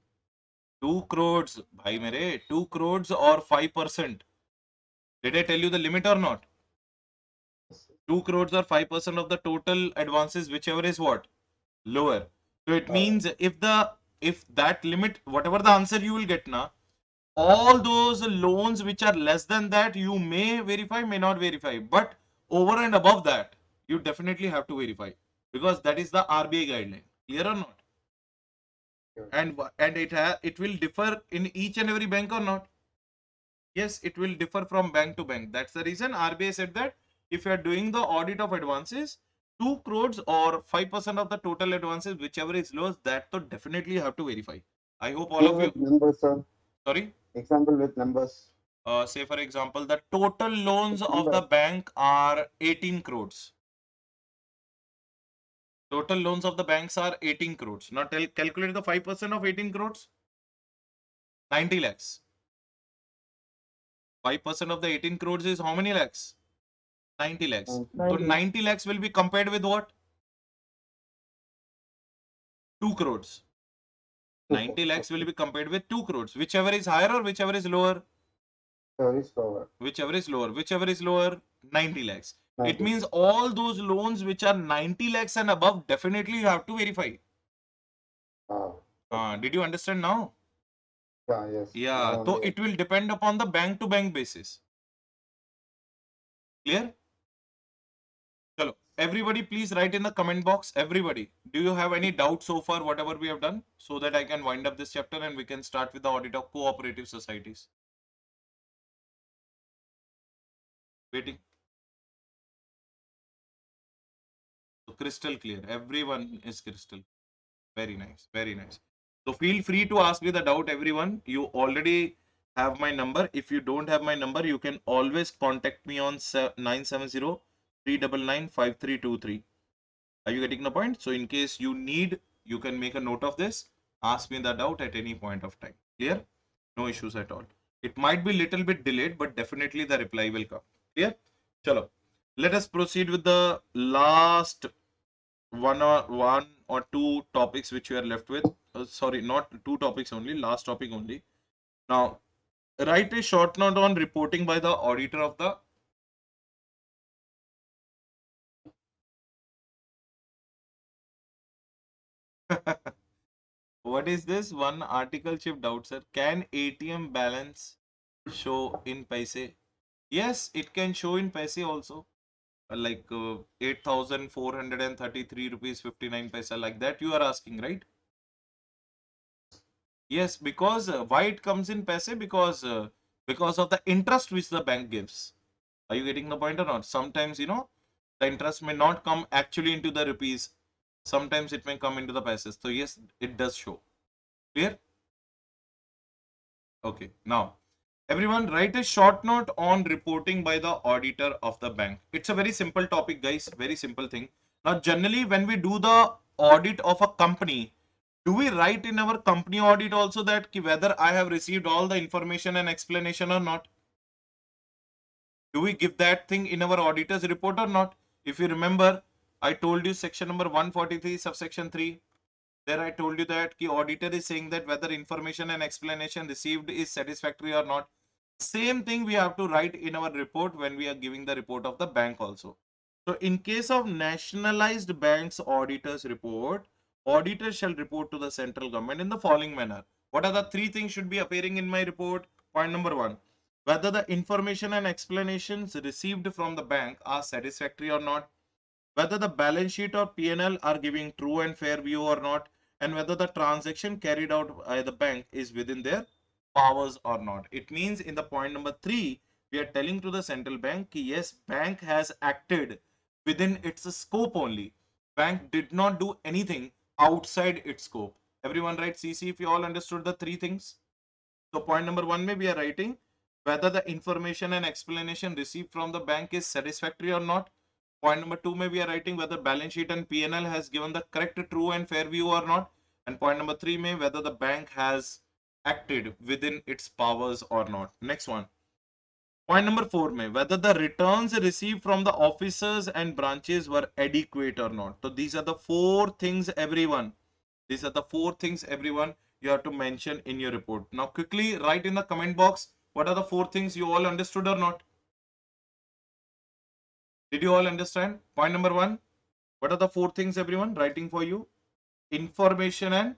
2 crores, bhai mere, 2 crores or 5%. Did I tell you the limit or not? 2 crores or 5% of the total advances, whichever is what? Lower. So it means if if that limit, whatever the answer you will get now, all those loans which are less than that, you may verify, may not verify. But over and above that, you definitely have to verify because that is the RBI guideline. Clear or not? Sure. And it will differ in each and every bank or not? Yes, it will differ from bank to bank. That's the reason RBI said that if you are doing the audit of advances, 2 crores or 5% of the total advances, whichever is lowest, that so definitely you have to verify. I hope all Give of you. with numbers, sir. Sorry. Example with numbers. Say for example, the total loans With of the numbers. bank are 18 crores. Total loans of the banks are 18 crores. Now calculate the 5% of 18 crores. 90 lakhs. 5% of the 18 crores is how many lakhs? 90 lakhs. So 90. 90 lakhs will be compared with what? 2 crores. 90 lakhs will be compared with 2 crores. Whichever is higher or whichever is lower? Sorry, slower. Whichever is lower. Whichever is lower? 90 lakhs. It 90. means all those loans which are 90 lakhs and above, definitely you have to verify. Did you understand now? Yeah, yes. Yeah, Now so only it will depend upon the bank to bank basis. Clear? Chalo. Everybody, please write in the comment box. Everybody, do you have any doubt so far, whatever we have done, so that I can wind up this chapter and we can start with the audit of cooperative societies? Waiting. So crystal clear. Everyone is crystal. Very nice. Very nice. So feel free to ask me the doubt, everyone. You already have my number. If you don't have my number, you can always contact me on 970-399-5323. Are you getting the point? So in case you need, you can make a note of this. Ask me the doubt at any point of time. Clear? No issues at all. It might be little bit delayed, but definitely the reply will come. Clear? Chalo. Let us proceed with the last one or two topics which we are left with. Sorry, not two topics only, last topic only. Now, write a short note on reporting by the auditor of the what is this? One article chip doubt, sir. Can ATM balance show in paise? Yes, it can show in paise also. Like 8,433 rupees 59 paisa, like that you are asking, right? Yes, because why it comes in paise? Because of the interest which the bank gives. Are you getting the point or not? Sometimes, the interest may not come actually into the rupees. Sometimes it may come into the paise. So yes, it does show. Clear? Okay. Now, everyone write a short note on reporting by the auditor of the bank. It's a very simple topic, guys. Very simple thing. Now, generally, when we do the audit of a company, do we write in our company audit also that whether I have received all the information and explanation or not? Do we give that thing in our auditor's report or not? If you remember, I told you section number 143 subsection 3. There I told you that the auditor is saying that whether information and explanation received is satisfactory or not. Same thing we have to write in our report when we are giving the report of the bank also. So in case of nationalized banks auditor's report, auditor shall report to the central government in the following manner. What are the three things should be appearing in my report? Point number one, whether the information and explanations received from the bank are satisfactory or not, whether the balance sheet or P&L are giving true and fair view or not, and whether the transaction carried out by the bank is within their powers or not. It means in the point number 3, we are telling to the central bank, yes, bank has acted within its scope only. Bank did not do anything outside its scope. Everyone write CC if you all understood the three things. So point number 1 may be writing whether the information and explanation received from the bank is satisfactory or not. Point number 2 may be writing whether balance sheet and P&L has given the correct, true and fair view or not. And point number 3 may whether the bank has acted within its powers or not. Next one. Point number 4 may whether the returns received from the officers and branches were adequate or not. So these are the four things, everyone. These are the four things, everyone, you have to mention in your report. Now quickly write in the comment box what are the four things you all understood or not. Did you all understand? Point number 1. What are the four things, everyone? Writing for you. Information and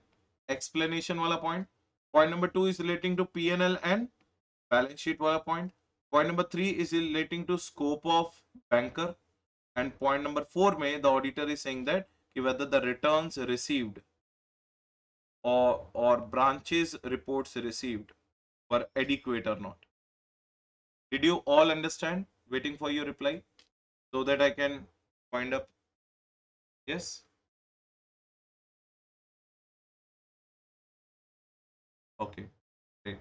explanation wala point. Point number 2 is relating to P&L and balance sheet wala point. Point number 3 is relating to scope of banker. And point number 4 mein the auditor is saying that whether the returns received or branches reports received were adequate or not. Did you all understand? Waiting for your reply so that I can find up. Yes. Okay. Great.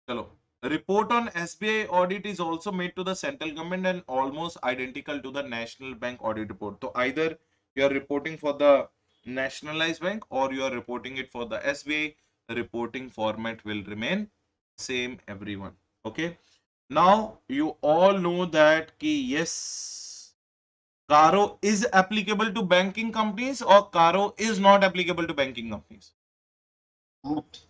Chalo. Report on SBI audit is also made to the central government and almost identical to the National Bank audit report. So either you are reporting for the nationalized bank or you are reporting it for the SBI. The reporting format will remain same, everyone. Okay. Now you all know that ki yes, Caro is applicable to banking companies or Caro is not applicable to banking companies.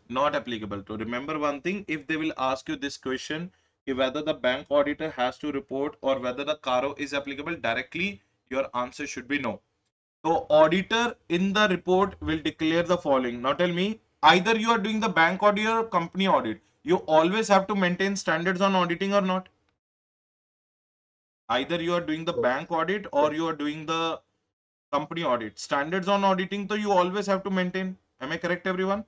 Not applicable to. Remember one thing, if they will ask you this question, whether the bank auditor has to report or whether the Caro is applicable directly, your answer should be no. So auditor in the report will declare the following. Now tell me, either you are doing the bank audit or company audit, you always have to maintain standards on auditing or not? Either you are doing the bank audit or you are doing the company audit. Standards on auditing, so you always have to maintain. Am I correct, everyone?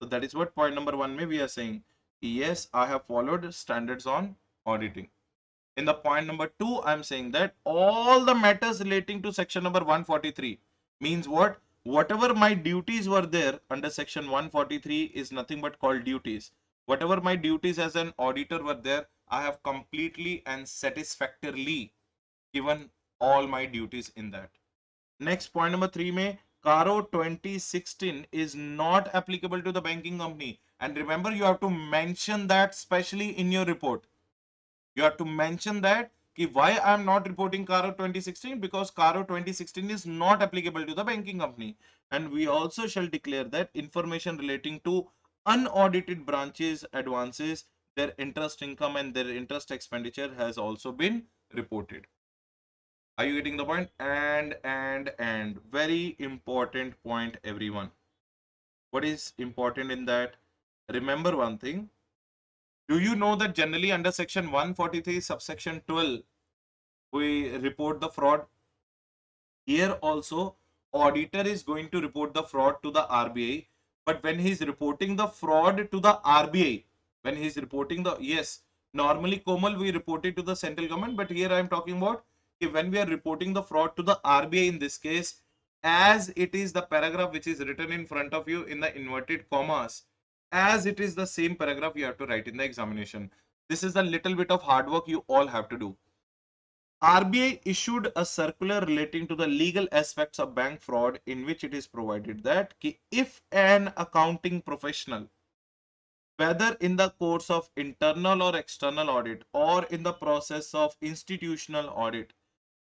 So that is what point number 1 may we are saying. Yes, I have followed standards on auditing. In the point number 2, I'm saying that all the matters relating to section number 143 means what? Whatever my duties were there under section 143 is nothing but called duties. Whatever my duties as an auditor were there, I have completely and satisfactorily given all my duties in that. Next point number 3 में Caro 2016 is not applicable to the banking company. And remember, you have to mention that specially in your report. You have to mention that why I am not reporting Caro 2016, because Caro 2016 is not applicable to the banking company. And we also shall declare that information relating to unaudited branches advances, their interest income and their interest expenditure has also been reported. Are you getting the point? And very important point, everyone. What is important in that? Remember one thing. Do you know that generally under section 143 subsection 12 we report the fraud? Here also auditor is going to report the fraud to the RBI, but when he is reporting the fraud to the RBI, when he is reporting the, yes, normally Komal we report it to the central government, but here I am talking about when we are reporting the fraud to the RBI in this case, as it is the paragraph which is written in front of you in the inverted commas, as it is the same paragraph you have to write in the examination. This is a little bit of hard work you all have to do. RBI issued a circular relating to the legal aspects of bank fraud, in which it is provided that if an accounting professional, whether in the course of internal or external audit or in the process of institutional audit,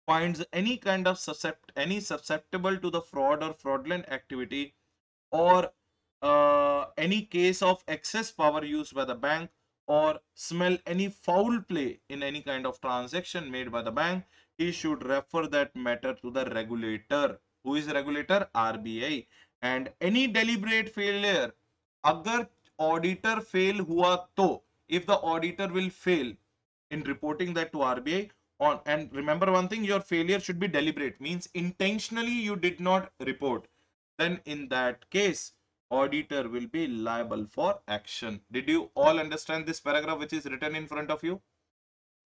finds any kind of susceptible to the fraud or fraudulent activity, or any case of excess power used by the bank, or smell any foul play in any kind of transaction made by the bank, he should refer that matter to the regulator. Who is regulator? RBI. And any deliberate failure, agar auditor fail hua to, if the auditor will fail in reporting that to RBI on, and remember one thing, your failure should be deliberate, means intentionally you did not report, then in that case auditor will be liable for action. Did you all understand this paragraph which is written in front of you?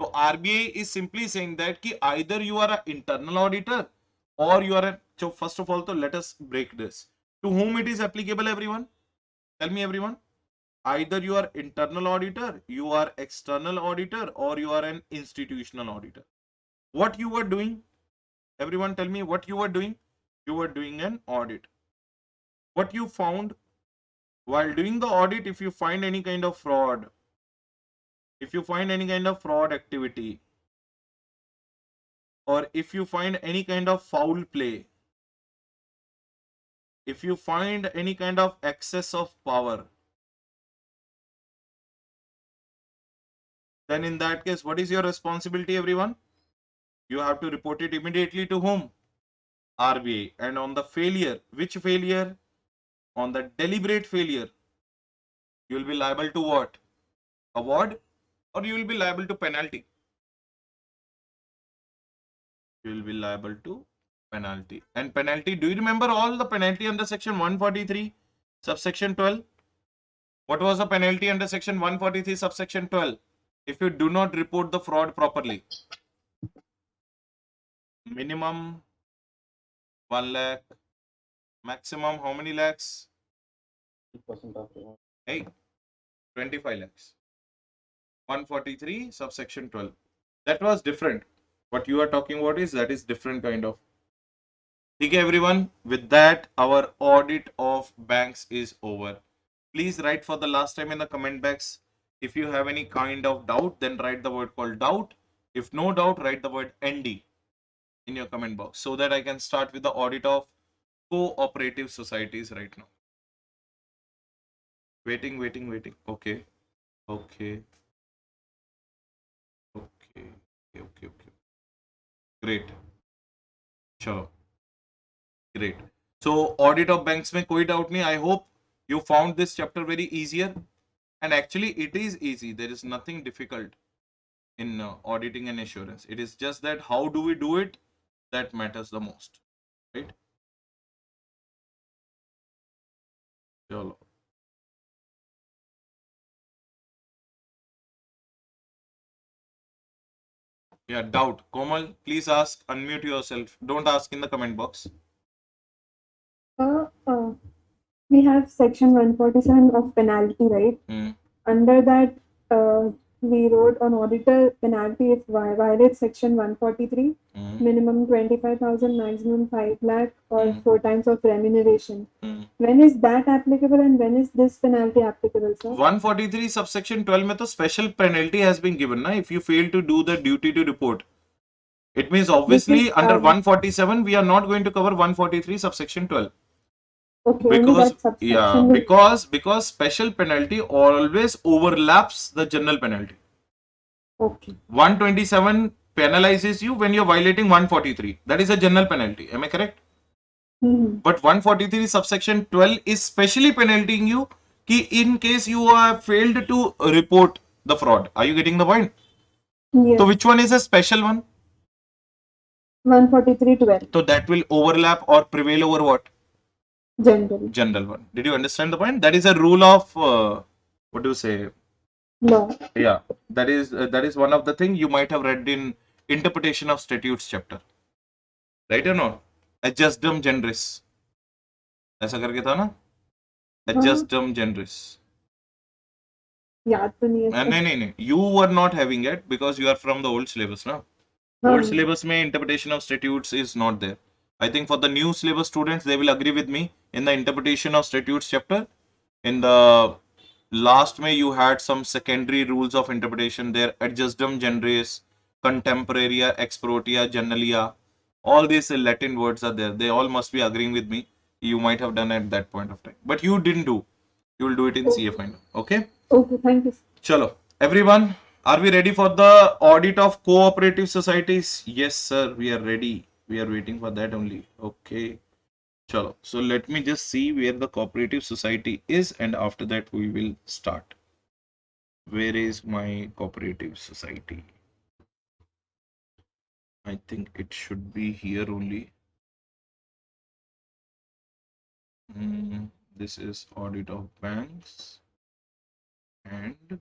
So RBI is simply saying that ki either you are an internal auditor or you are a, so first of all, so let us break this. To whom it is applicable, everyone? Tell me, everyone. Either you are internal auditor, you are external auditor, or you are an institutional auditor. What you were doing? Everyone tell me what you were doing. You were doing an audit. What you found while doing the audit, if you find any kind of fraud, if you find any kind of fraud activity, or if you find any kind of foul play, if you find any kind of excess of power, then in that case, what is your responsibility, everyone? You have to report it immediately to whom? RBI. And on the failure, which failure? on the deliberate failure, you will be liable to what? Award, or you will be liable to penalty? You will be liable to penalty. And penalty, do you remember all the penalty under section 143, subsection 12? What was the penalty under section 143, subsection 12? If you do not report the fraud properly. Minimum 1 lakh, maximum how many lakhs? 2% of the Hey, 25 lakhs. 143, subsection 12. That was different. What you are talking about is that is different kind of. Okay, everyone. With that, our audit of banks is over. Please write for the last time in the comment box. If you have any kind of doubt, then write the word called doubt. If no doubt, write the word ND in your comment box so that I can start with the audit of cooperative societies right now. Waiting. Okay. Great. Chalo. Great. So audit of banks में कोई doubt नहीं. I hope you found this chapter very easier. And actually it is easy. There is nothing difficult in auditing and assurance. It is just that how do we do it that matters the most, right? Chalo. Yeah, doubt. Komal, please ask, unmute yourself. Don't ask in the comment box. We have section 147 of penalty, right? Under that, we wrote on auditor penalty if violates section 143, minimum 25,000, maximum 5 lakh, or 4 times of remuneration. When is that applicable and when is this penalty applicable, sir? 143 subsection 12 में तो special penalty has been given ना if you fail to do the duty to report. It means obviously under 147 we are not going to cover 143 subsection 12. Okay, Because only that subsection. yeah, because special penalty always overlaps the general penalty. Okay. 127 penalizes you when you're violating 143. That is a general penalty. Am I correct? But 143 subsection 12 is specially penaltying you कि in case you have failed to report the fraud. Are you getting the point? Yes. So which one is a special one? 143.12. So that will overlap or prevail over what? General one. Did you understand the point? That is a rule of what do you say? Law. Yeah, that is one of the thing you might have read in interpretation of statutes chapter, right or not? Adjustum generis. ऐसा करके था ना? Adjustum generis. याद तो नहीं है. नहीं. You were not having it because you are from the old syllabus, na? Old syllabus में interpretation of statutes is not there. I think for the new syllabus students, they will agree with me in the interpretation of statutes chapter. In the last May, you had some secondary rules of interpretation there. Adjustum generis, contemporaria, exprotia, generalia. All these Latin words are there. They all must be agreeing with me. You might have done at that point of time. But you didn't do. You will do it in CA final. Okay? Okay, thank you. Chalo. Everyone, are we ready for the audit of cooperative societies? Yes, sir. We are ready. We are waiting for that only. Okay. Chalo. So let me just see where the cooperative society is, and after that we will start. Where is my cooperative society? I think it should be here only. This is audit of banks and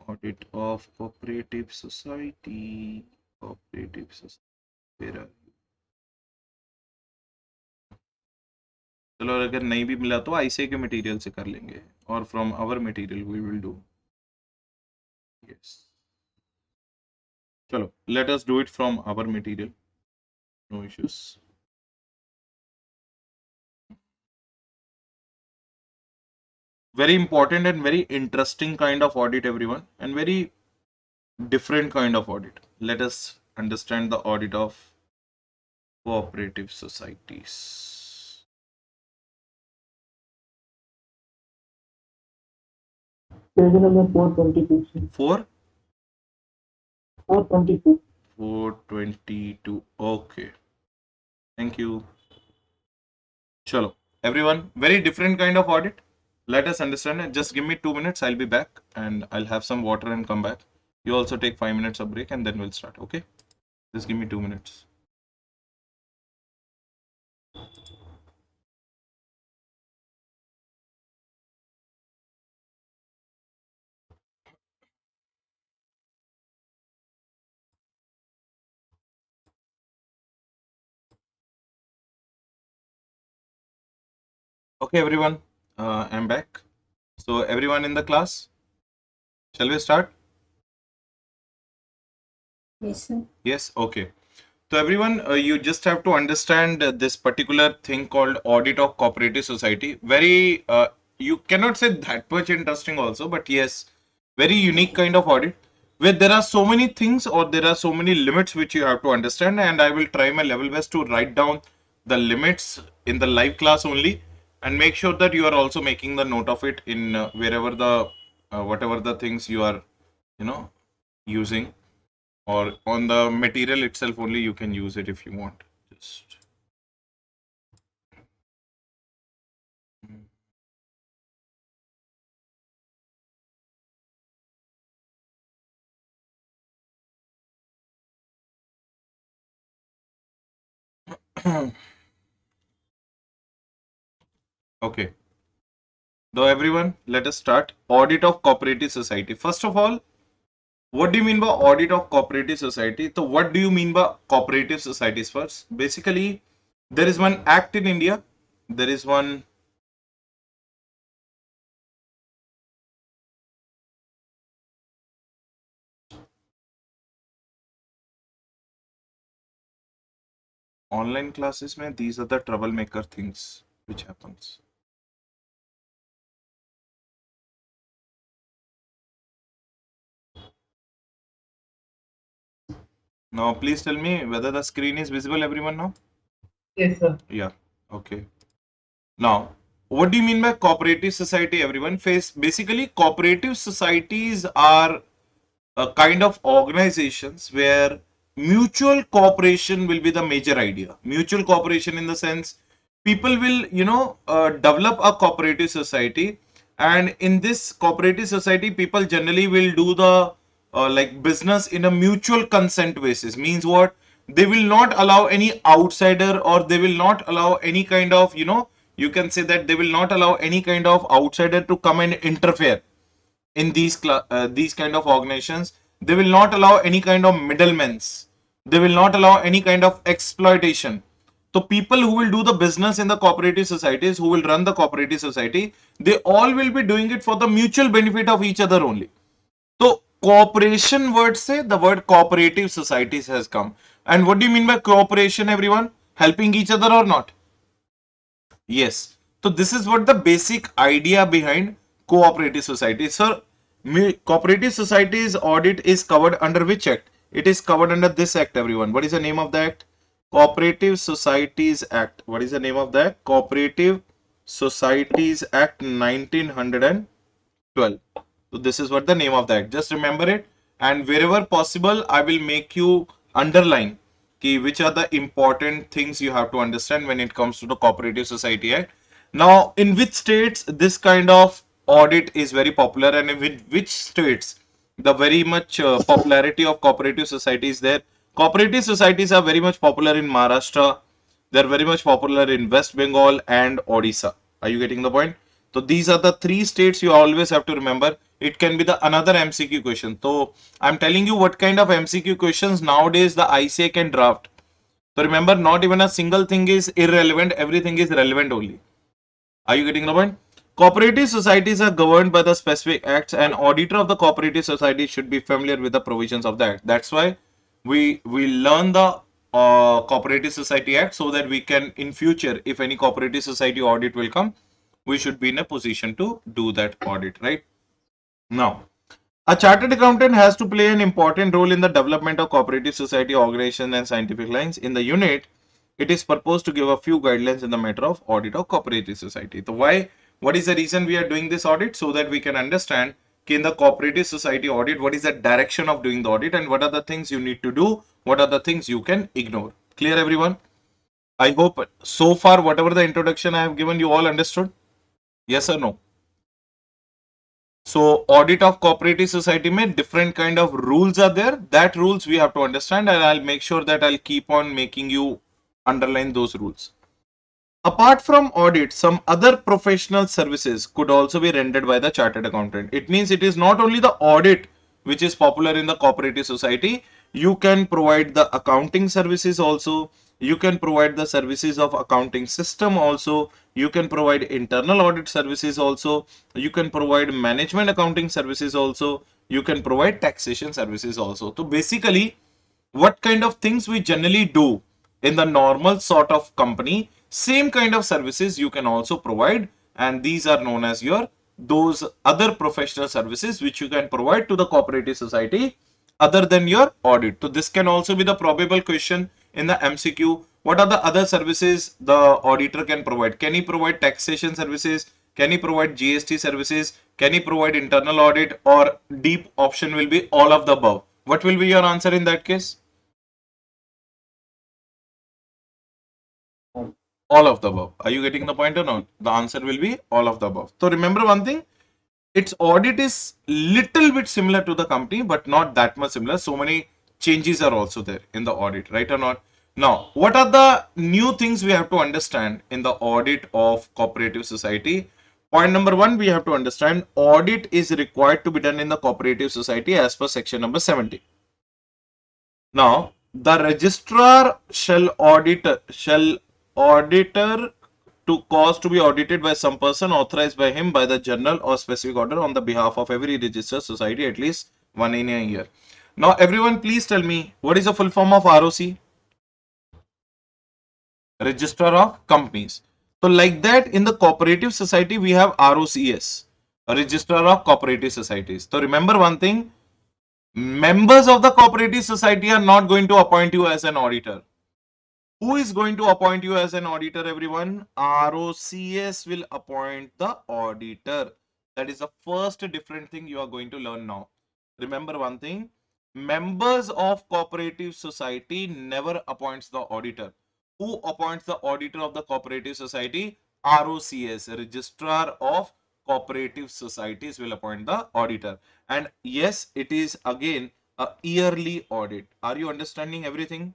audit of cooperative society. Cooperative society. Where are you? चलो अगर नहीं भी मिला तो ICA के material से कर लेंगे और from our material we will do. Yes. चलो let us do it from our material. No issues. Very important and very interesting kind of audit, everyone, and very different kind of audit. Let us understand the audit of cooperative societies. Page number 422. 422. 422. Okay. Thank you. Chalo. Everyone, very different kind of audit. Let us understand it. Just give me 2 minutes. I'll be back and I'll have some water and come back. You also take 5 minutes of break and then we'll start. Okay? Just give me 2 minutes. Okay, everyone. I'm back. So, everyone in the class, shall we start? Yes, sir. Yes. Okay. So, everyone, you just have to understand this particular thing called audit of cooperative society. Very, you cannot say that much interesting also, but yes, very unique kind of audit where there are so many things or there are so many limits which you have to understand, and I will try my level best to write down the limits in the live class only and make sure that you are also making the note of it in wherever the whatever the things you are you know using, or on the material itself only you can use it if you want. Just okay. So everyone, let us start. Audit of cooperative society. First of all, what do you mean by audit of cooperative society? So what do you mean by cooperative societies first? Basically, there is one act in India. There is one online classes mein these are the troublemaker things which happens. Now please tell me whether the screen is visible everyone now? Yes, sir. Yeah. Okay. Now, what do you mean by cooperative society everyone? Basically cooperative societies are a kind of organizations where mutual cooperation will be the major idea. Mutual cooperation in the sense people will develop a cooperative society, and in this cooperative society people generally will do the like business in a mutual consent basis. Means what? They will not allow any outsider, or they will not allow any kind of you can say that they will not allow any kind of outsider to come and interfere in these kind of organizations. They will not allow any kind of middlemen. They will not allow any kind of exploitation. So people who will do the business in the cooperative societies, who will run the cooperative society, they all will be doing it for the mutual benefit of each other only. So cooperation word say the word cooperative societies has come. And what do you mean by cooperation everyone? Helping each other or not? Yes. So this is what the basic idea behind cooperative society. Sir, cooperative societies audit is covered under which act? It is covered under this act, everyone. What is the name of the act? Cooperative Societies Act. What is the name of that? Cooperative Societies Act 1912. So this is what the name of the act. Just remember it, and wherever possible, I will make you underline which are the important things you have to understand when it comes to the Cooperative Society Act. Now, in which states this kind of audit is very popular, and in which states the very much popularity of cooperative societies there? Cooperative societies are very much popular in Maharashtra. They're very much popular in West Bengal and Odisha. Are you getting the point? So these are the three states you always have to remember. It can be the another MCQ question. So I'm telling you what kind of MCQ questions nowadays the ICA can draft. So remember, not even a single thing is irrelevant. Everything is relevant only. Are you getting the point? Cooperative societies are governed by the specific acts, and auditor of the cooperative society should be familiar with the provisions of the act. That's why we learn the Cooperative Society Act, so that we can in future, if any cooperative society audit will come, we should be in a position to do that audit, right? Now, a chartered accountant has to play an important role in the development of cooperative society organization and scientific lines. In the unit, it is proposed to give a few guidelines in the matter of audit of cooperative society. So why? What is the reason we are doing this audit? So that we can understand in the cooperative society audit, what is the direction of doing the audit and what are the things you need to do, what are the things you can ignore. Clear everyone? I hope so far whatever the introduction I have given you all understood. Yes or no? So audit of cooperative society में different kind of rules are there. That rules we have to understand, and I'll make sure that I'll keep on making you underline those rules. Apart from audit, some other professional services could also be rendered by the chartered accountant. It means it is not only the audit which is popular in the cooperative society. You can provide the accounting services also. You can provide the services of accounting system also. You can provide internal audit services also. You can provide management accounting services also. You can provide taxation services also. So basically, what kind of things we generally do in the normal sort of company, same kind of services you can also provide, and these are known as your those other professional services which you can provide to the cooperative society other than your audit. So this can also be the probable question in the MCQ. What are the other services the auditor can provide? Can he provide taxation services? Can he provide GST services? Can he provide internal audit? Or deep option will be all of the above. What will be your answer in that case? All of the above. Are you getting the point or not? The answer will be all of the above. So remember one thing, its audit is little bit similar to the company, but not that much similar. So many changes are also there in the audit, right or not? Now, what are the new things we have to understand in the audit of cooperative society? Point number one, we have to understand audit is required to be done in the cooperative society as per section number 70. Now, the registrar shall auditor to cause to be audited by some person authorized by him by the general or specific order on the behalf of every registered society at least one in a year. Now, everyone, please tell me what is the full form of ROC? Registrar of Companies. So, like that, in the cooperative society, we have ROCS, Registrar of Cooperative Societies. So, remember one thing, members of the cooperative society are not going to appoint you as an auditor. Who is going to appoint you as an auditor, everyone? ROCS will appoint the auditor. That is the first different thing you are going to learn now. Remember one thing, members of cooperative society never appoints the auditor. Who appoints the auditor of the cooperative society? ROCS, Registrar of Cooperative Societies, will appoint the auditor. And yes, it is again a yearly audit. Are you understanding everything?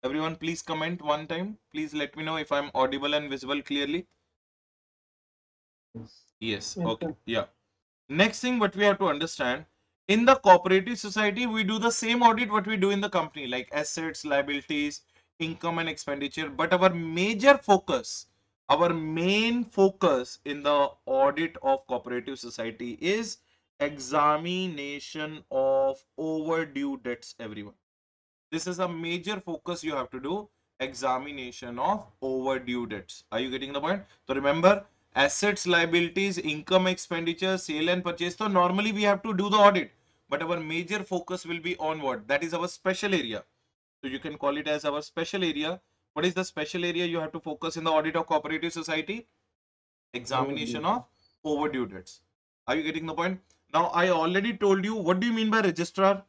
Everyone, please comment one time. Please let me know if I'm audible and visible clearly. Yes. Okay. Yeah. Next thing what we have to understand, in the cooperative society, we do the same audit what we do in the company, like assets, liabilities, income and expenditure. But our major focus, our main focus in the audit of cooperative society is examination of overdue debts, everyone. This is a major focus you have to do, examination of overdue debts. Are you getting the point? So remember, assets, liabilities, income, expenditure, sale and purchase. So normally we have to do the audit, but our major focus will be on what? That is our special area. So you can call it as our special area. What is the special area you have to focus in the audit of cooperative society? Examination of overdue debts. Are you getting the point? Now I already told you, what do you mean by registrar?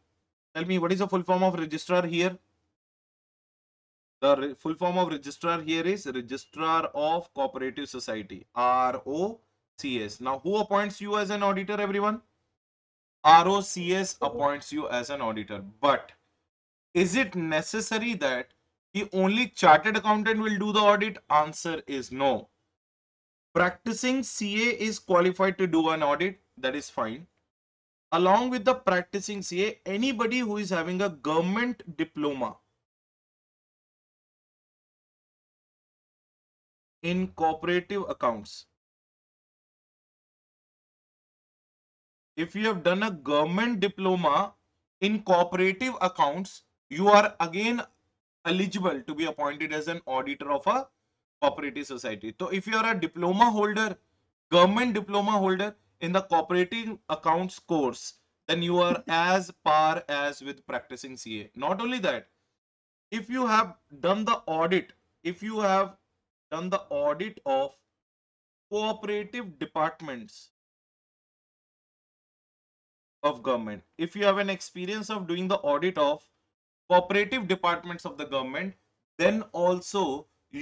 Tell me, what is the full form of registrar here? The full form of registrar here is Registrar of Cooperative Society, ROCS. Now, who appoints you as an auditor, everyone? ROCS appoints you as an auditor. But is it necessary that the only chartered accountant will do the audit? Answer is no. Practicing CA is qualified to do an audit. That is fine. Along with the practicing CA, anybody who is having a government diploma in cooperative accounts, if you have done a government diploma in cooperative accounts, you are again eligible to be appointed as an auditor of a cooperative society. So if you are a diploma holder, government diploma holder in the cooperative accounts course, then you are as par as with practicing CA. Not only that, if you have done the audit, if you have done the audit of cooperative departments of government, if you have an experience of doing the audit of cooperative departments of the government, then also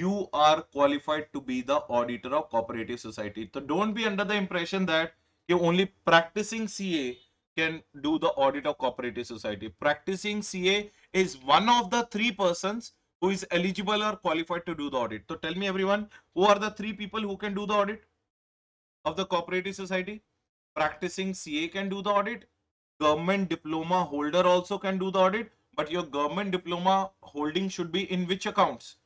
you are qualified to be the auditor of cooperative society. So don't be under the impression that you only practicing CA can do the audit of cooperative society. Practicing CA is one of the 3 persons who is eligible or qualified to do the audit. So tell me everyone, who are the 3 people who can do the audit of the cooperative society? Practicing CA can do the audit. Government diploma holder also can do the audit, but your government diploma holding should be in which accounts?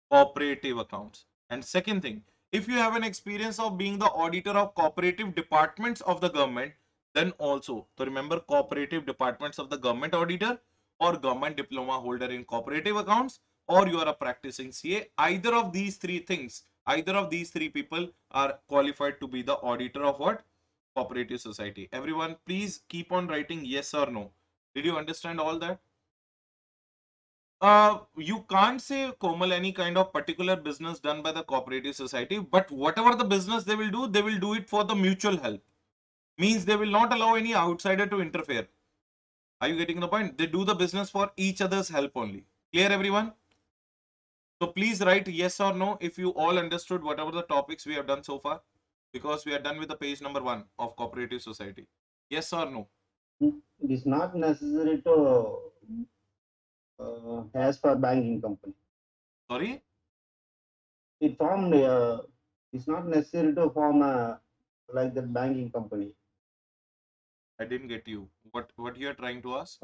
Cooperative accounts. And second thing, if you have an experience of being the auditor of cooperative departments of the government, then also, so remember, cooperative departments of the government auditor or government diploma holder in cooperative accounts, or you are a practicing CA. Either of these 3 things, either of these 3 people are qualified to be the auditor of what? Cooperative society. Everyone, please keep on writing yes or no. Did you understand all that? You can't say, Komal, any kind of particular business done by the cooperative society, but whatever the business they will do it for the mutual help. Means they will not allow any outsider to interfere. Are you getting the point? They do the business for each other's help only. Clear, everyone? So please write yes or no if you all understood whatever the topics we have done so far, because we are done with the page number 1 of cooperative society. Yes or no? It is not necessary to as for banking company. Sorry? It formed. It's not necessary to form like the banking company. I didn't get you. What you are trying to ask?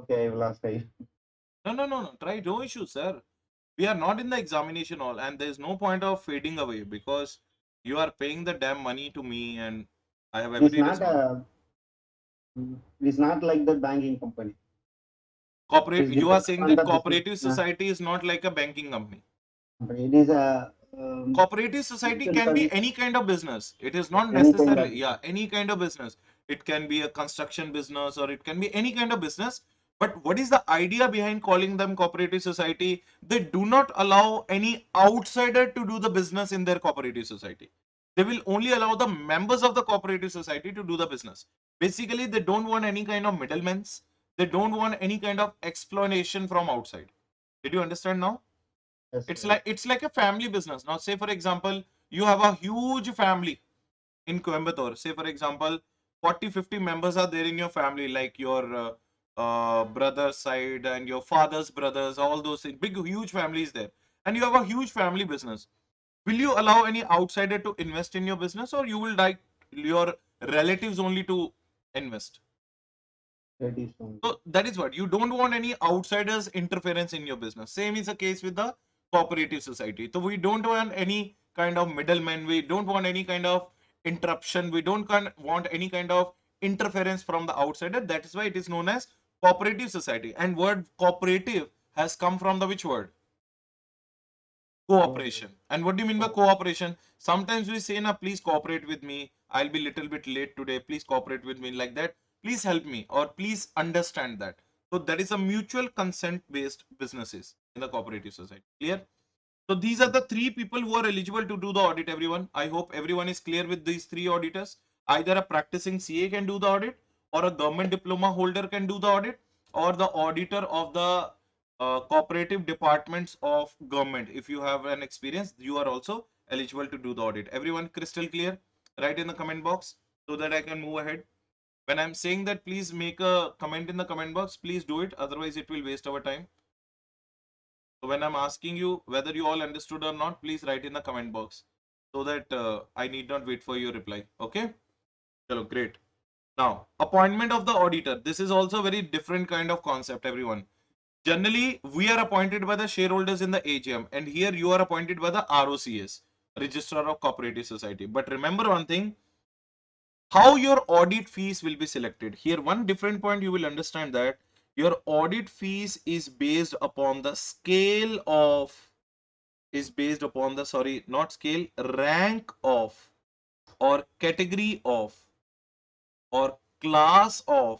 Okay, I will ask you. No. Try, no issue, sir. We are not in the examination hall, and there is no point of fading away because you are paying the damn money to me, and I have It is every not responsibility. it is not like the banking company. It Corporate, is you are dependent saying on that the business. cooperative society is not like a banking company. It is a Cooperative society mutual can fund, be any kind of business. It is not any kind of necessarily, yeah, any kind of business. It can be a construction business or it can be any kind of business. But what is the idea behind calling them cooperative society? They do not allow any outsider to do the business in their cooperative society. They will only allow the members of the cooperative society to do the business. Basically, they don't want any kind of middlemen. They don't want any kind of explanation from outside. Did you understand now? yes, It's like a family business. Now, say for example, you have a huge family in Coimbatore. Say for example, 40-50 members are there in your family, like your brother's side and your father's brothers, all those things. Big, huge families there. And you have a huge family business. Will you allow any outsider to invest in your business, or you will like your relatives only to invest? it is only. So that is what you don't want any outsiders interference in your business. Same is the case with the cooperative society. So we don't want any kind of middlemen. We don't want any kind of interruption. We don't want any kind of interference from the outsider. That is why it is known as cooperative society. And word cooperative has come from the which word? Cooperation. And what do you mean by cooperation? Sometimes we say, na, please cooperate with me. I'll be little bit late today. Please cooperate with me, like that. Please help me, or please understand that. So that is a mutual consent based businesses in the cooperative society. Clear? So these are the 3 people who are eligible to do the audit, everyone. I hope everyone is clear with these 3 auditors. Either a practicing CA can do the audit, or a government diploma holder can do the audit, or the auditor of the cooperative departments of government. If you have an experience, you are also eligible to do the audit. Everyone crystal clear? Write in the comment box so that I can move ahead. When I'm saying that, please make a comment in the comment box. Please do it. Otherwise, it will waste our time. So when I'm asking you whether you all understood or not, please write in the comment box so that I need not wait for your reply. Okay? Hello, great. Now, appointment of the auditor. This is also a very different kind of concept, everyone. Generally, we are appointed by the shareholders in the AGM, and here you are appointed by the ROCS, Registrar of Cooperative Society. But remember one thing, how your audit fees will be selected. Here, one different point you will understand that your audit fees is based upon the scale of, sorry, not scale, rank of, or category of, or class of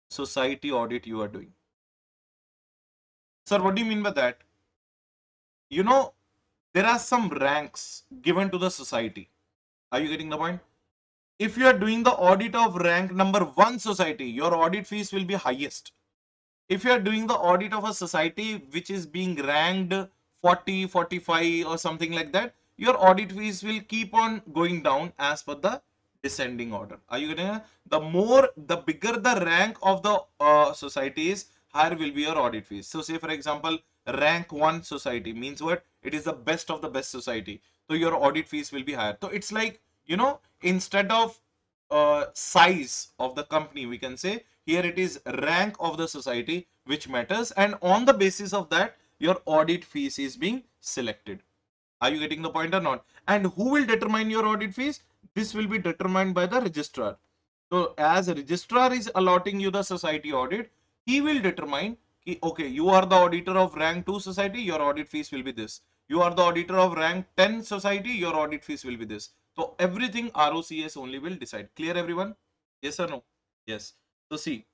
society audit you are doing. Sir, what do you mean by that? You know, there are some ranks given to the society. Are you getting the point? If you are doing the audit of rank number 1 society, your audit fees will be highest. If you are doing the audit of a society which is being ranked 40, 45 or something like that, your audit fees will keep on going down as per the descending order. Are you getting it? The bigger the rank of the society is, higher will be your audit fees. So say for example, rank 1 society means what? It is the best of the best society. So your audit fees will be higher. So it's like, instead of size of the company, we can say here it is rank of the society which matters, and on the basis of that your audit fees is being selected. Are you getting the point or not? And who will determine your audit fees? This will be determined by the registrar. So as a registrar is allotting you the society audit, he will determine, okay, you are the auditor of rank 2 society, your audit fees will be this. You are the auditor of rank 10 society, your audit fees will be this. So everything ROCS only will decide. Clear everyone? Yes or no? Yes. So see,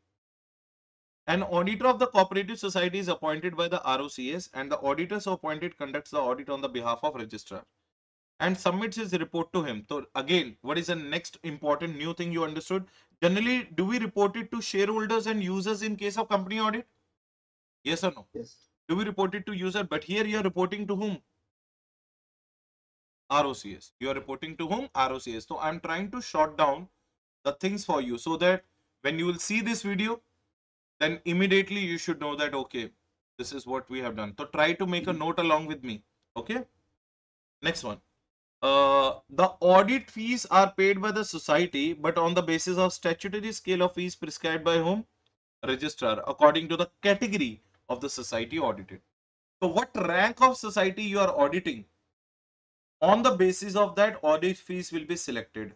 an auditor of the cooperative society is appointed by the ROCS, and the auditor so appointed conducts the audit on the behalf of registrar and submits his report to him. So again, what is the next important new thing you understood? Generally, do we report it to shareholders and users in case of company audit? Yes or no? Yes. Do we report it to user? But here you are reporting to whom? ROCS. You are reporting to whom? ROCS. So I'm trying to short down the things for you so that when you will see this video, then immediately you should know that, okay, this is what we have done. So try to make a note along with me. Okay. Next one. The audit fees are paid by the society, but on the basis of statutory scale of fees prescribed by whom? Registrar, according to the category of the society audited. So what rank of society you are auditing? On the basis of that, audit fees will be selected.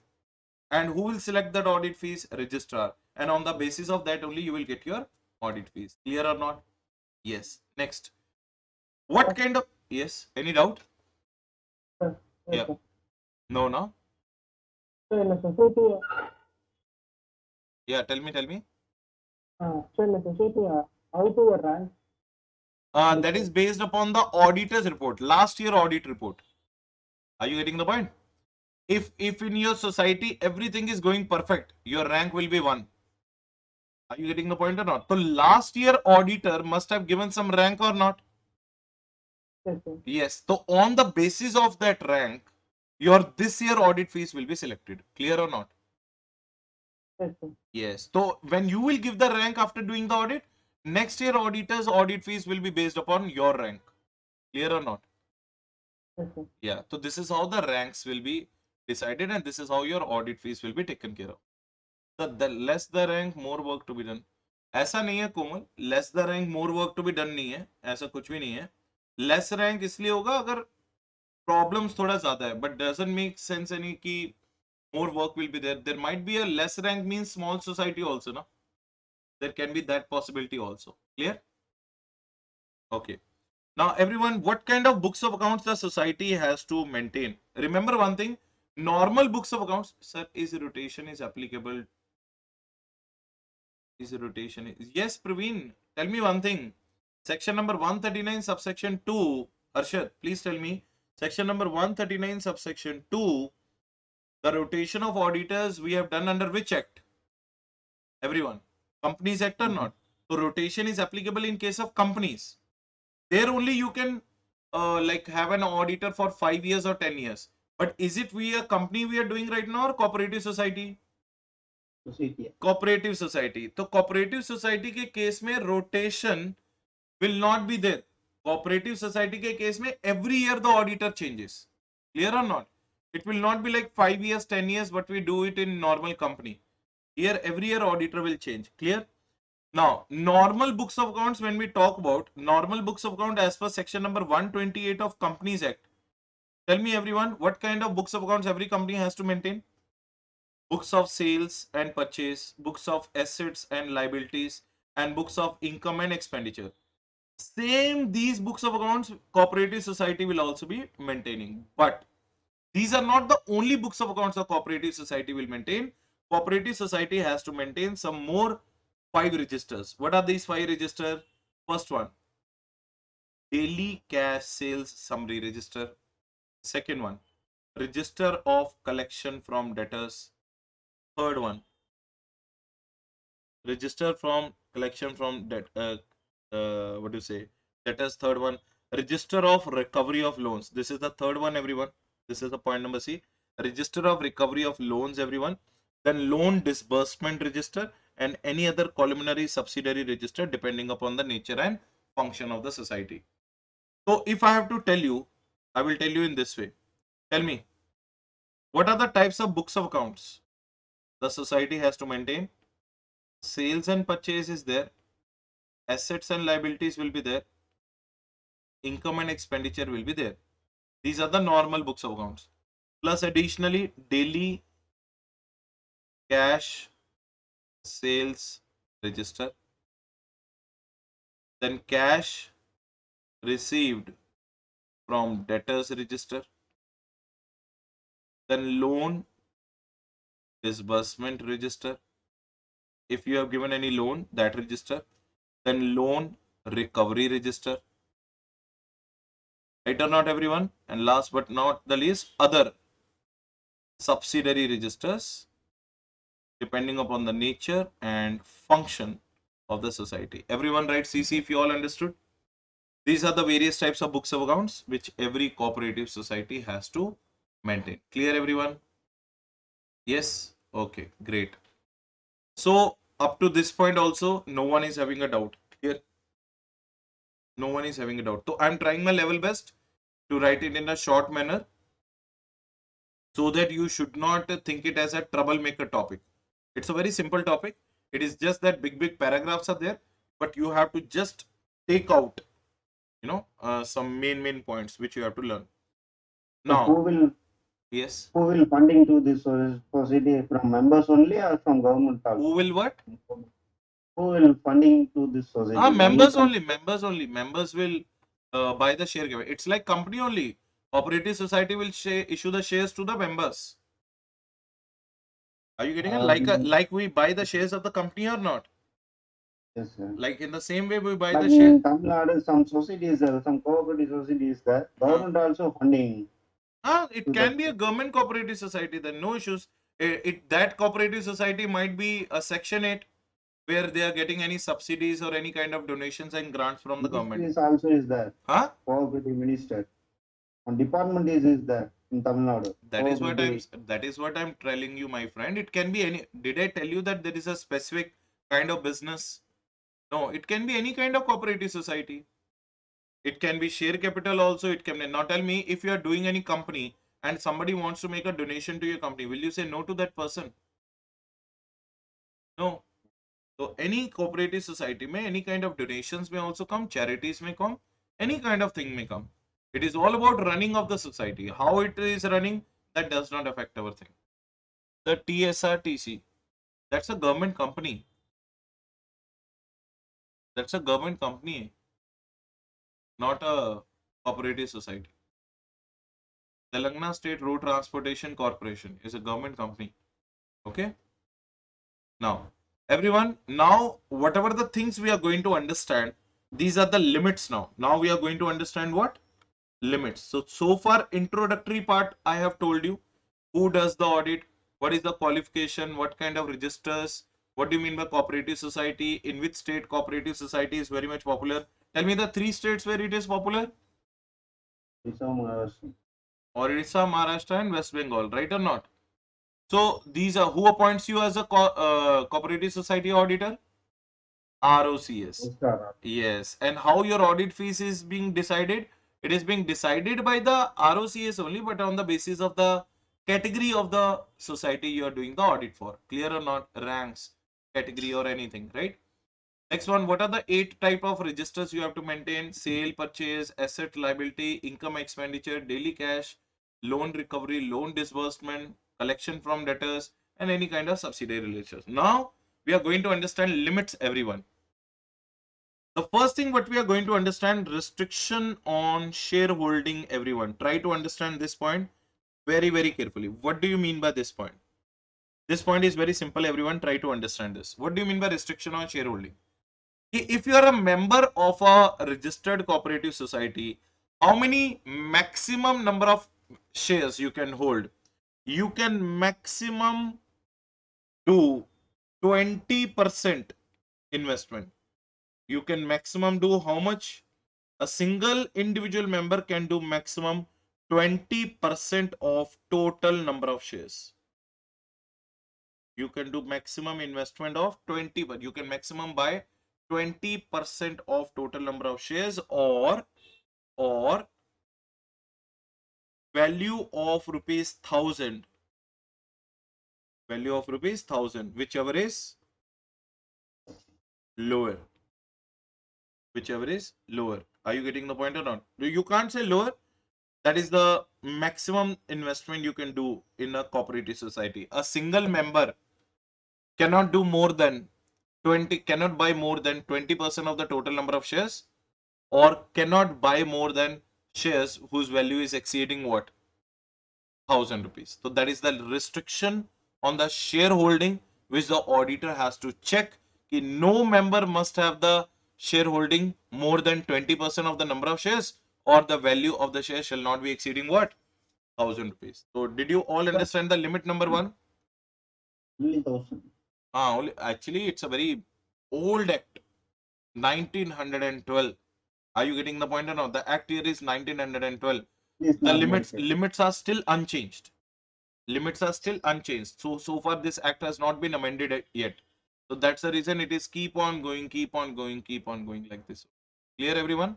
And who will select that audit fees? Registrar. And on the basis of that only you will get your audit fees. Clear or not? Yes. Next. What kind of... Yes. Any doubt? Sir, Yeah. No, no. sir, in the society, Yeah. Tell me. sir, in the society, how to rank? That is based upon the auditor's report, last year audit report. Are you getting the point? If in your society everything is going perfect, your rank will be 1. Are you getting the point or not? So last year auditor must have given some rank or not? Yes, sir. Yes. So on the basis of that rank, your this year audit fees will be selected. Clear or not? Yes, sir. Yes. So when you will give the rank after doing the audit, next year auditor's audit fees will be based upon your rank. Clear or not? Yes, sir. Yeah. So this is how the ranks will be decided, and this is how your audit fees will be taken care of. The less the rank, more work to be done. ऐसा नहीं है Komal, less the rank more work to be done नहीं है, ऐसा कुछ भी नहीं है. लेस रैंक इसलिए होगा अगर प्रॉब्लम्स थोड़ा ज्यादा है, but doesn't make sense any कि more work will be there. There might be a less rank means small society also, no? There can be that possibility also. Clear? Okay. Now everyone, what kind of books of accounts the society has to maintain? Remember one thing, normal books of accounts, sir, is rotation is applicable? Yes, Praveen, tell me one thing. Section number 139 subsection 2, Arshad, please tell me. Section number 139 subsection 2, the rotation of auditors we have done under which act? Everyone. Companies Act or not? So rotation is applicable in case of companies. There only you can like have an auditor for 5 years or 10 years. But is it we a company we are doing right now or cooperative society? Society. Cooperative society. So cooperative society के case में rotation will not be there. Cooperative society के case में every year the auditor changes. Clear or not? It will not be like 5 years, 10 years, but we do it in normal company. Here every year auditor will change. Clear? Now, normal books of accounts, when we talk about normal books of account as per section number 128 of Companies Act, tell me everyone, what kind of books of accounts every company has to maintain? Books of sales and purchase, books of assets and liabilities, and books of income and expenditure. Same these books of accounts, cooperative society will also be maintaining. But these are not the only books of accounts the cooperative society will maintain. Cooperative society has to maintain some more 5 registers. What are these 5 registers? First one, daily cash sales summary register. Second one, register of collection from debtors. Third one, register from collection from debt. What do you say? Debtors. Third one, register of recovery of loans. This is the third one, everyone. This is the point number C. Register of recovery of loans, everyone. Then loan disbursement register and any other preliminary subsidiary register depending upon the nature and function of the society. So if I have to tell you, I will tell you in this way. Tell me, what are the types of books of accounts the society has to maintain? Sales and purchase is there. Assets and liabilities will be there. Income and expenditure will be there. These are the normal books of accounts. Plus additionally, daily cash sales register. Then cash received from debtors register. Then loan disbursement register. If you have given any loan, that register. Then loan recovery register. Right or not, everyone? And last but not the least, other subsidiary registers depending upon the nature and function of the society. Everyone write CC if you all understood. These are the various types of books of accounts which every cooperative society has to maintain. Clear, everyone? Yes? Okay, great. So up to this point also, no one is having a doubt. Here, no one is having a doubt. So I'm trying my level best to write it in a short manner so that you should not think it as a troublemaker topic. It's a very simple topic. It is just that big paragraphs are there, but you have to just take out, some main points which you have to learn. So Now, yes. Who will funding to this society from members only or from government also? Who will what? Who will funding to this society? Members only. Members will buy the share given. It's like company only. Cooperative society will issue the shares to the members. Are you getting it? Like we buy the shares of the company or not? Yes, sir. Like in the same way we buy But the share. in Tamil Nadu, some societies, some cooperative societies, there government also funding. It can be a government cooperative society. Then no issues. That cooperative society might be a Section 8 where they are getting any subsidies or any kind of donations and grants from the government. Ministries also is there. Huh? Cooperative minister. And department is there in Tamil Nadu. That is what I'm telling you, my friend. It can be any. Did I tell you that there is a specific kind of business? No, it can be any kind of cooperative society. It can be share capital also. It can be. Now tell me, if you are doing any company and somebody wants to make a donation to your company, will you say no to that person? No. So any cooperative society may any kind of donations may also come, charities may come, any kind of thing may come. It is all about running of the society. How it is running, that does not affect our thing. The TSRTC, that's a government company. That's a government company, not a cooperative society. Telangana State Road Transportation Corporation is a government company. Okay. Now, everyone, now whatever the things we are going to understand, these are the limits now. Now we are going to understand what? Limits. So far introductory part, I have told you who does the audit, what is the qualification, what kind of registers, what do you mean by cooperative society, in which state cooperative society is very much popular. Tell me the 3 states where it is popular. Orissa, Maharashtra and West Bengal, right or not? So these are, who appoints you as a cooperative society auditor? ROCS. Yes. And how your audit fees is being decided? It is being decided by the ROCS only, but on the basis of the category of the society you are doing the audit for. Clear or not? Ranks, category or anything, right? Next one, what are the 8 type of registers you have to maintain? Sale, purchase, asset, liability, income, expenditure, daily cash, loan recovery, loan disbursement, collection from debtors, and any kind of subsidiary registers. Now, we are going to understand limits, everyone. The first thing what we are going to understand, restriction on shareholding, everyone. Try to understand this point very carefully. What do you mean by this point? This point is very simple, everyone. Try to understand this. What do you mean by restriction on shareholding? If you are a member of a registered cooperative society, how many maximum number of shares you can hold? You can maximum do 20% investment. You can maximum do how much? A single individual member can do maximum 20% of total number of shares. You can do maximum investment of 20, but you can maximum buy 20% of total number of shares, or value of rupees 1000, value of rupees 1000, whichever is lower, whichever is lower. Are you getting the point or not? You can't say lower. That is the maximum investment you can do in a cooperative society. A single member cannot do more than 20, cannot buy more than 20% of the total number of shares, or cannot buy more than shares whose value is exceeding what? 1000 rupees. So that is the restriction on the shareholding which the auditor has to check. Ki no member must have the shareholding more than 20% of the number of shares, or the value of the share shall not be exceeding what? 1000 rupees. So did you all understand the limit number 1? Only 1000. Actually, it's a very old act, 1912. Are you getting the point or not? The act year is 1912. It's The not limits are still unchanged. Limits are still unchanged. So far this act has not been amended yet. So that's the reason it is keep on going like this. Clear, everyone?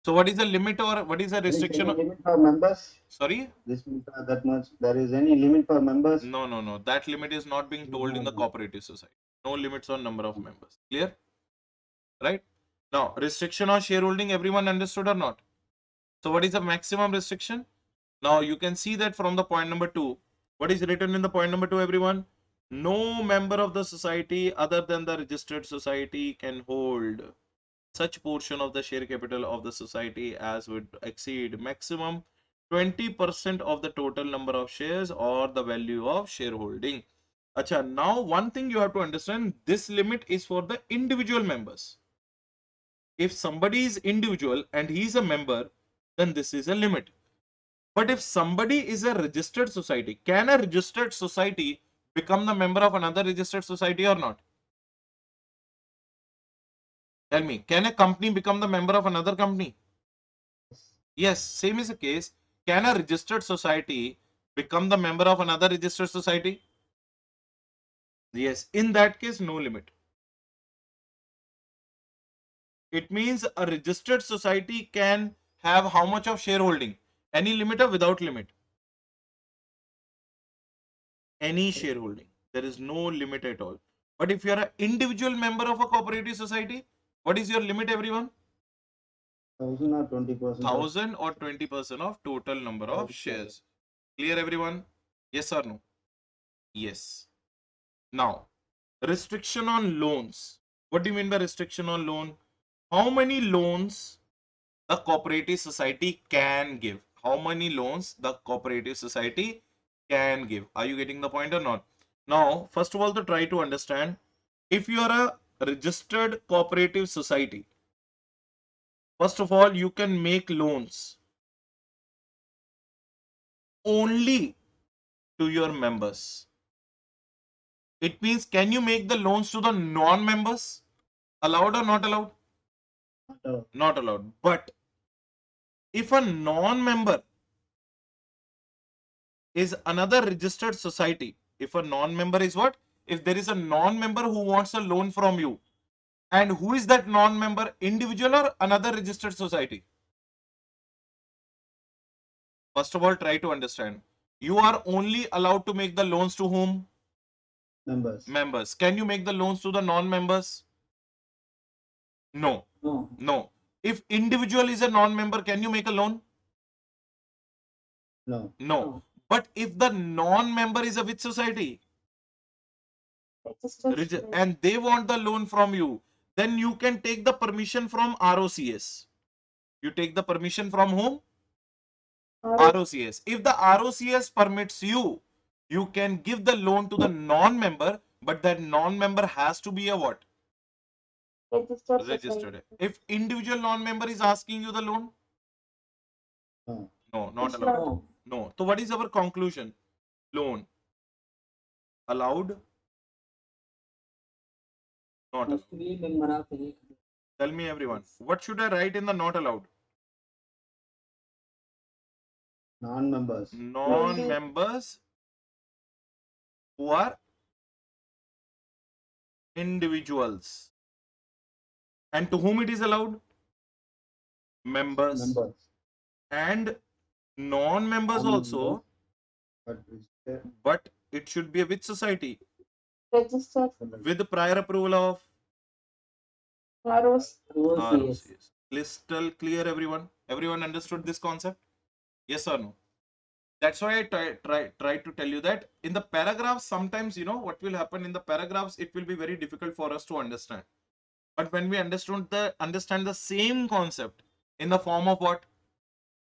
So what is the limit, or what is the There is restriction? any limit for members? Sorry? This means that much. There is any limit for members? No. That limit is not being told in the cooperative society. No limits on number of members. Clear? Right? Now, restriction on shareholding, everyone understood or not? So what is the maximum restriction? Now you can see that from the point number 2. What is written in the point number 2, everyone? No member of the society other than the registered society can hold such portion of the share capital of the society as would exceed maximum 20% of the total number of shares or the value of shareholding. Acha, now one thing you have to understand, this limit is for the individual members. If somebody is individual and he is a member, then this is a limit. But if somebody is a registered society, can a registered society become the member of another registered society or not? Tell me, can a company become the member of another company? Yes, same is the case. Can a registered society become the member of another registered society? Yes, in that case, no limit. It means a registered society can have how much of shareholding? Any limit or without limit? Any shareholding. There is no limit at all. But if you are an individual member of a cooperative society, what is your limit, everyone? 1000 or 20%? 1000 or 20% of total number of shares. Clear, everyone? Yes or no? Yes. Now, restriction on loans. What do you mean by restriction on loan? How many loans the cooperative society can give? How many loans the cooperative society can give? Are you getting the point or not? Now, first of all, to try to understand, if you are a registered cooperative society, first of all, you can make loans only to your members. It means, can you make the loans to the non-members? Allowed or not allowed? Not allowed. But if a non-member is another registered society, if a non-member is what? If there is a non-member who wants a loan from you, and who is that non-member, individual or another registered society? First of all, try to understand. You are only allowed to make the loans to whom? Members. Members. Can you make the loans to the non-members? No. No. If individual is a non-member, can you make a loan? No. No. But if the non-member is a which society? And they want the loan from you, then you can take the permission from ROCS. You take the permission from whom? ROCS. If the ROCS permits you, you can give the loan to the non-member, but that non-member has to be a what? Registered. If individual non-member is asking you the loan? No. No, not allowed. No. So what is our conclusion? Loan. allowed, not allowed? Must be member of any. Tell me everyone. What should I write in the not allowed? Non-members. Non-members who are individuals. And to whom it is allowed? Members. Members. And non-members also, Non-members, but it should be a which society? Registered With the prior approval of ROs. ROCs. ROCs. Crystal clear, everyone? Everyone understood this concept? Yes or no? That's why I try to tell you that in the paragraphs, sometimes, you know, what will happen in the paragraphs, it will be very difficult for us to understand. But when we understand the same concept in the form of what?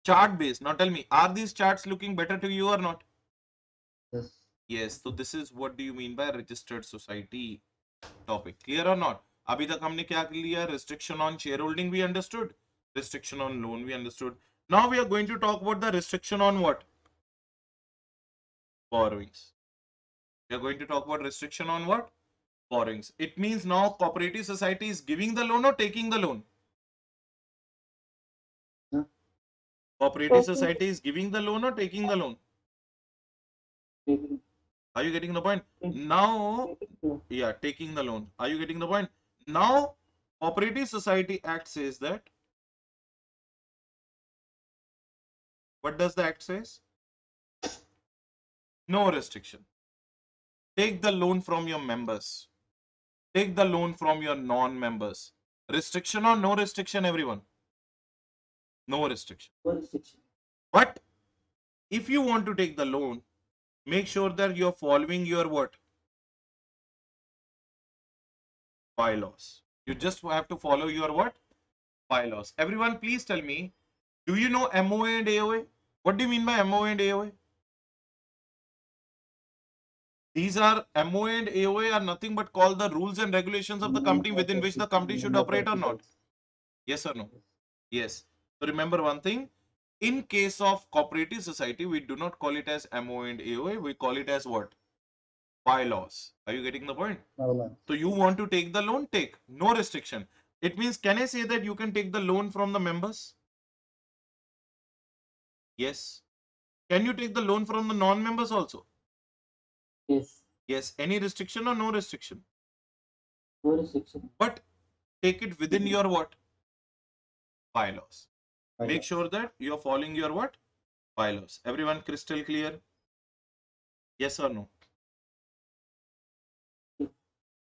Chart based. Now tell me, are these charts looking better to you or not? Yes. Yes. So this is what do you mean by registered society topic. Clear or not? अभी तक हमने क्या लिया? Restriction on shareholding we understood. Restriction on loan we understood. Now we are going to talk about the restriction on what? Borrowings. We are going to talk about restriction on what? Borrowings. It means now cooperative society is giving the loan or taking the loan? Huh? Cooperative Taking. society is giving the loan or taking the loan? Are you getting the point? Now, yeah, taking the loan. Are you getting the point? Now, Cooperative Society Act says that. What does the Act says? No restriction. Take the loan from your members. Take the loan from your non-members. Restriction or no restriction, everyone? No restriction. But if you want to take the loan, make sure that you're following your what? Bylaws. You just have to follow your what? Bylaws. Everyone, please tell me, do you know MOA and AOA? What do you mean by MOA and AOA? These are MOA and AOA are nothing but called the rules and regulations of the company within which the company should operate or not? Yes or no? Yes. So remember one thing. In case of cooperative society, we do not call it as MOA and AOA. We call it as what? Bylaws. Are you getting the point? So you want to take the loan? Take. No restriction. It means, can I say that you can take the loan from the members? Yes. Can you take the loan from the non-members also? Yes. Yes. Any restriction or no restriction? No restriction. But take it within your what? Bylaws. Make sure that you are following your what? Bylaws. Everyone crystal clear? Yes or no?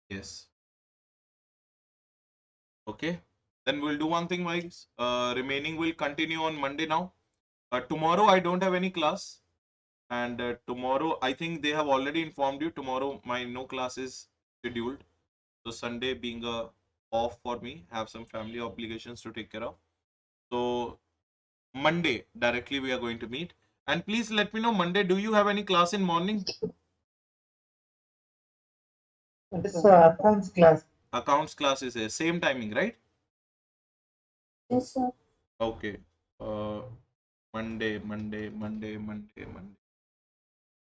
Yes. Okay. Then we'll do one thing, guys. Remaining will continue on Monday now. Tomorrow I don't have any class. And tomorrow, I think they have already informed you. Tomorrow, my no class is scheduled. So Sunday being a off for me, have some family obligations to take care of. So Monday directly we are going to meet. And please let me know Monday. Do you have any class in morning? It's accounts class. Accounts class is a same timing, right? Yes, sir. Okay. Monday.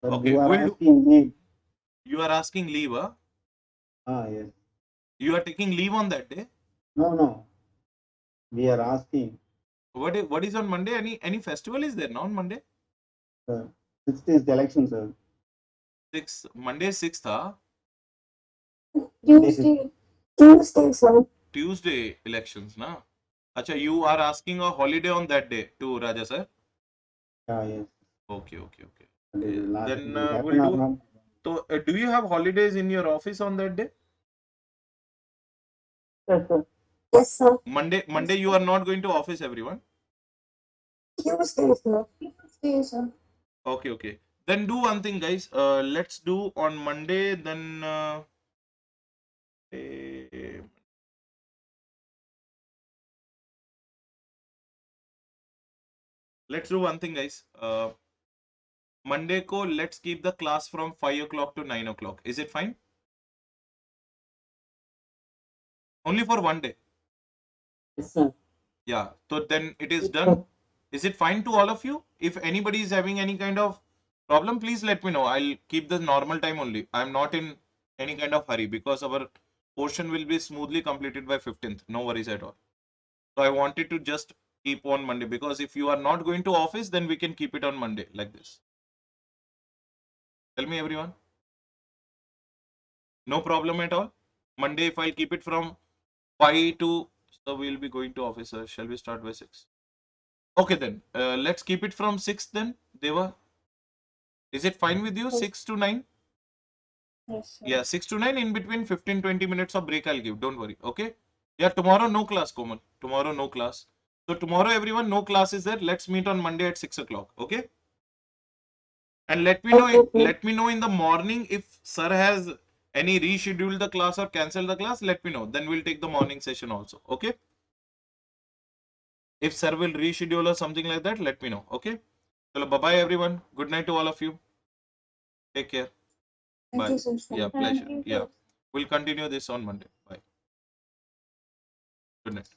But Okay, you are we'll do- asking me. You are asking leave, huh? Yes. You are taking leave on that day. No. We are asking. What is on Monday? Any festival is there now on Monday? 6th is the election, sir. 6th. Monday 6th, huh? Tuesday, sir. Tuesday elections, na? Acha, you are asking a holiday on that day too, Raja sir? Yes. Okay. But it will not Then happen we'll or do. not. So, do you have holidays in your office on that day? Yes, sir. Yes, sir. Monday you are not going to office, everyone. Tuesday, sir. Tuesday, sir. Okay. Then do one thing, guys. Let's do on Monday. Then let's do one thing, guys. Monday ko let's keep the class from 5 o'clock to 9 o'clock. Is it fine? Only for one day. Yes, sir. Yeah. So then it is done. Is it fine to all of you? If anybody is having any kind of problem, please let me know. I'll keep the normal time only. I'm not in any kind of hurry because our portion will be smoothly completed by 15th. No worries at all. So I wanted to just keep on Monday, because if you are not going to office, then we can keep it on Monday like this. Tell me everyone. No problem at all. Monday, if I'll keep it from 5 to, so we'll be going to office. Shall we start by 6? Okay then. Let's keep it from 6 then. Deva, is it fine with you? 6 to 9? Yes, sir. Yeah, 6 to 9. In between 15-20 minutes of break I'll give. Don't worry. Okay. Yeah, tomorrow no class, Komal. Tomorrow no class. So tomorrow everyone, no class is there. Let's meet on Monday at 6 o'clock. Okay. And let me know. Okay, sir. Let me know in the morning if sir has any reschedule the class or cancel the class. Let me know. Then we'll take the morning session also. Okay. If sir will reschedule or something like that, let me know. Okay. So bye bye everyone. Good night to all of you. Take care. Thank Bye. you, sir. Yeah, Thank pleasure. you, Yeah. sir. We'll continue this on Monday. Bye. Good night.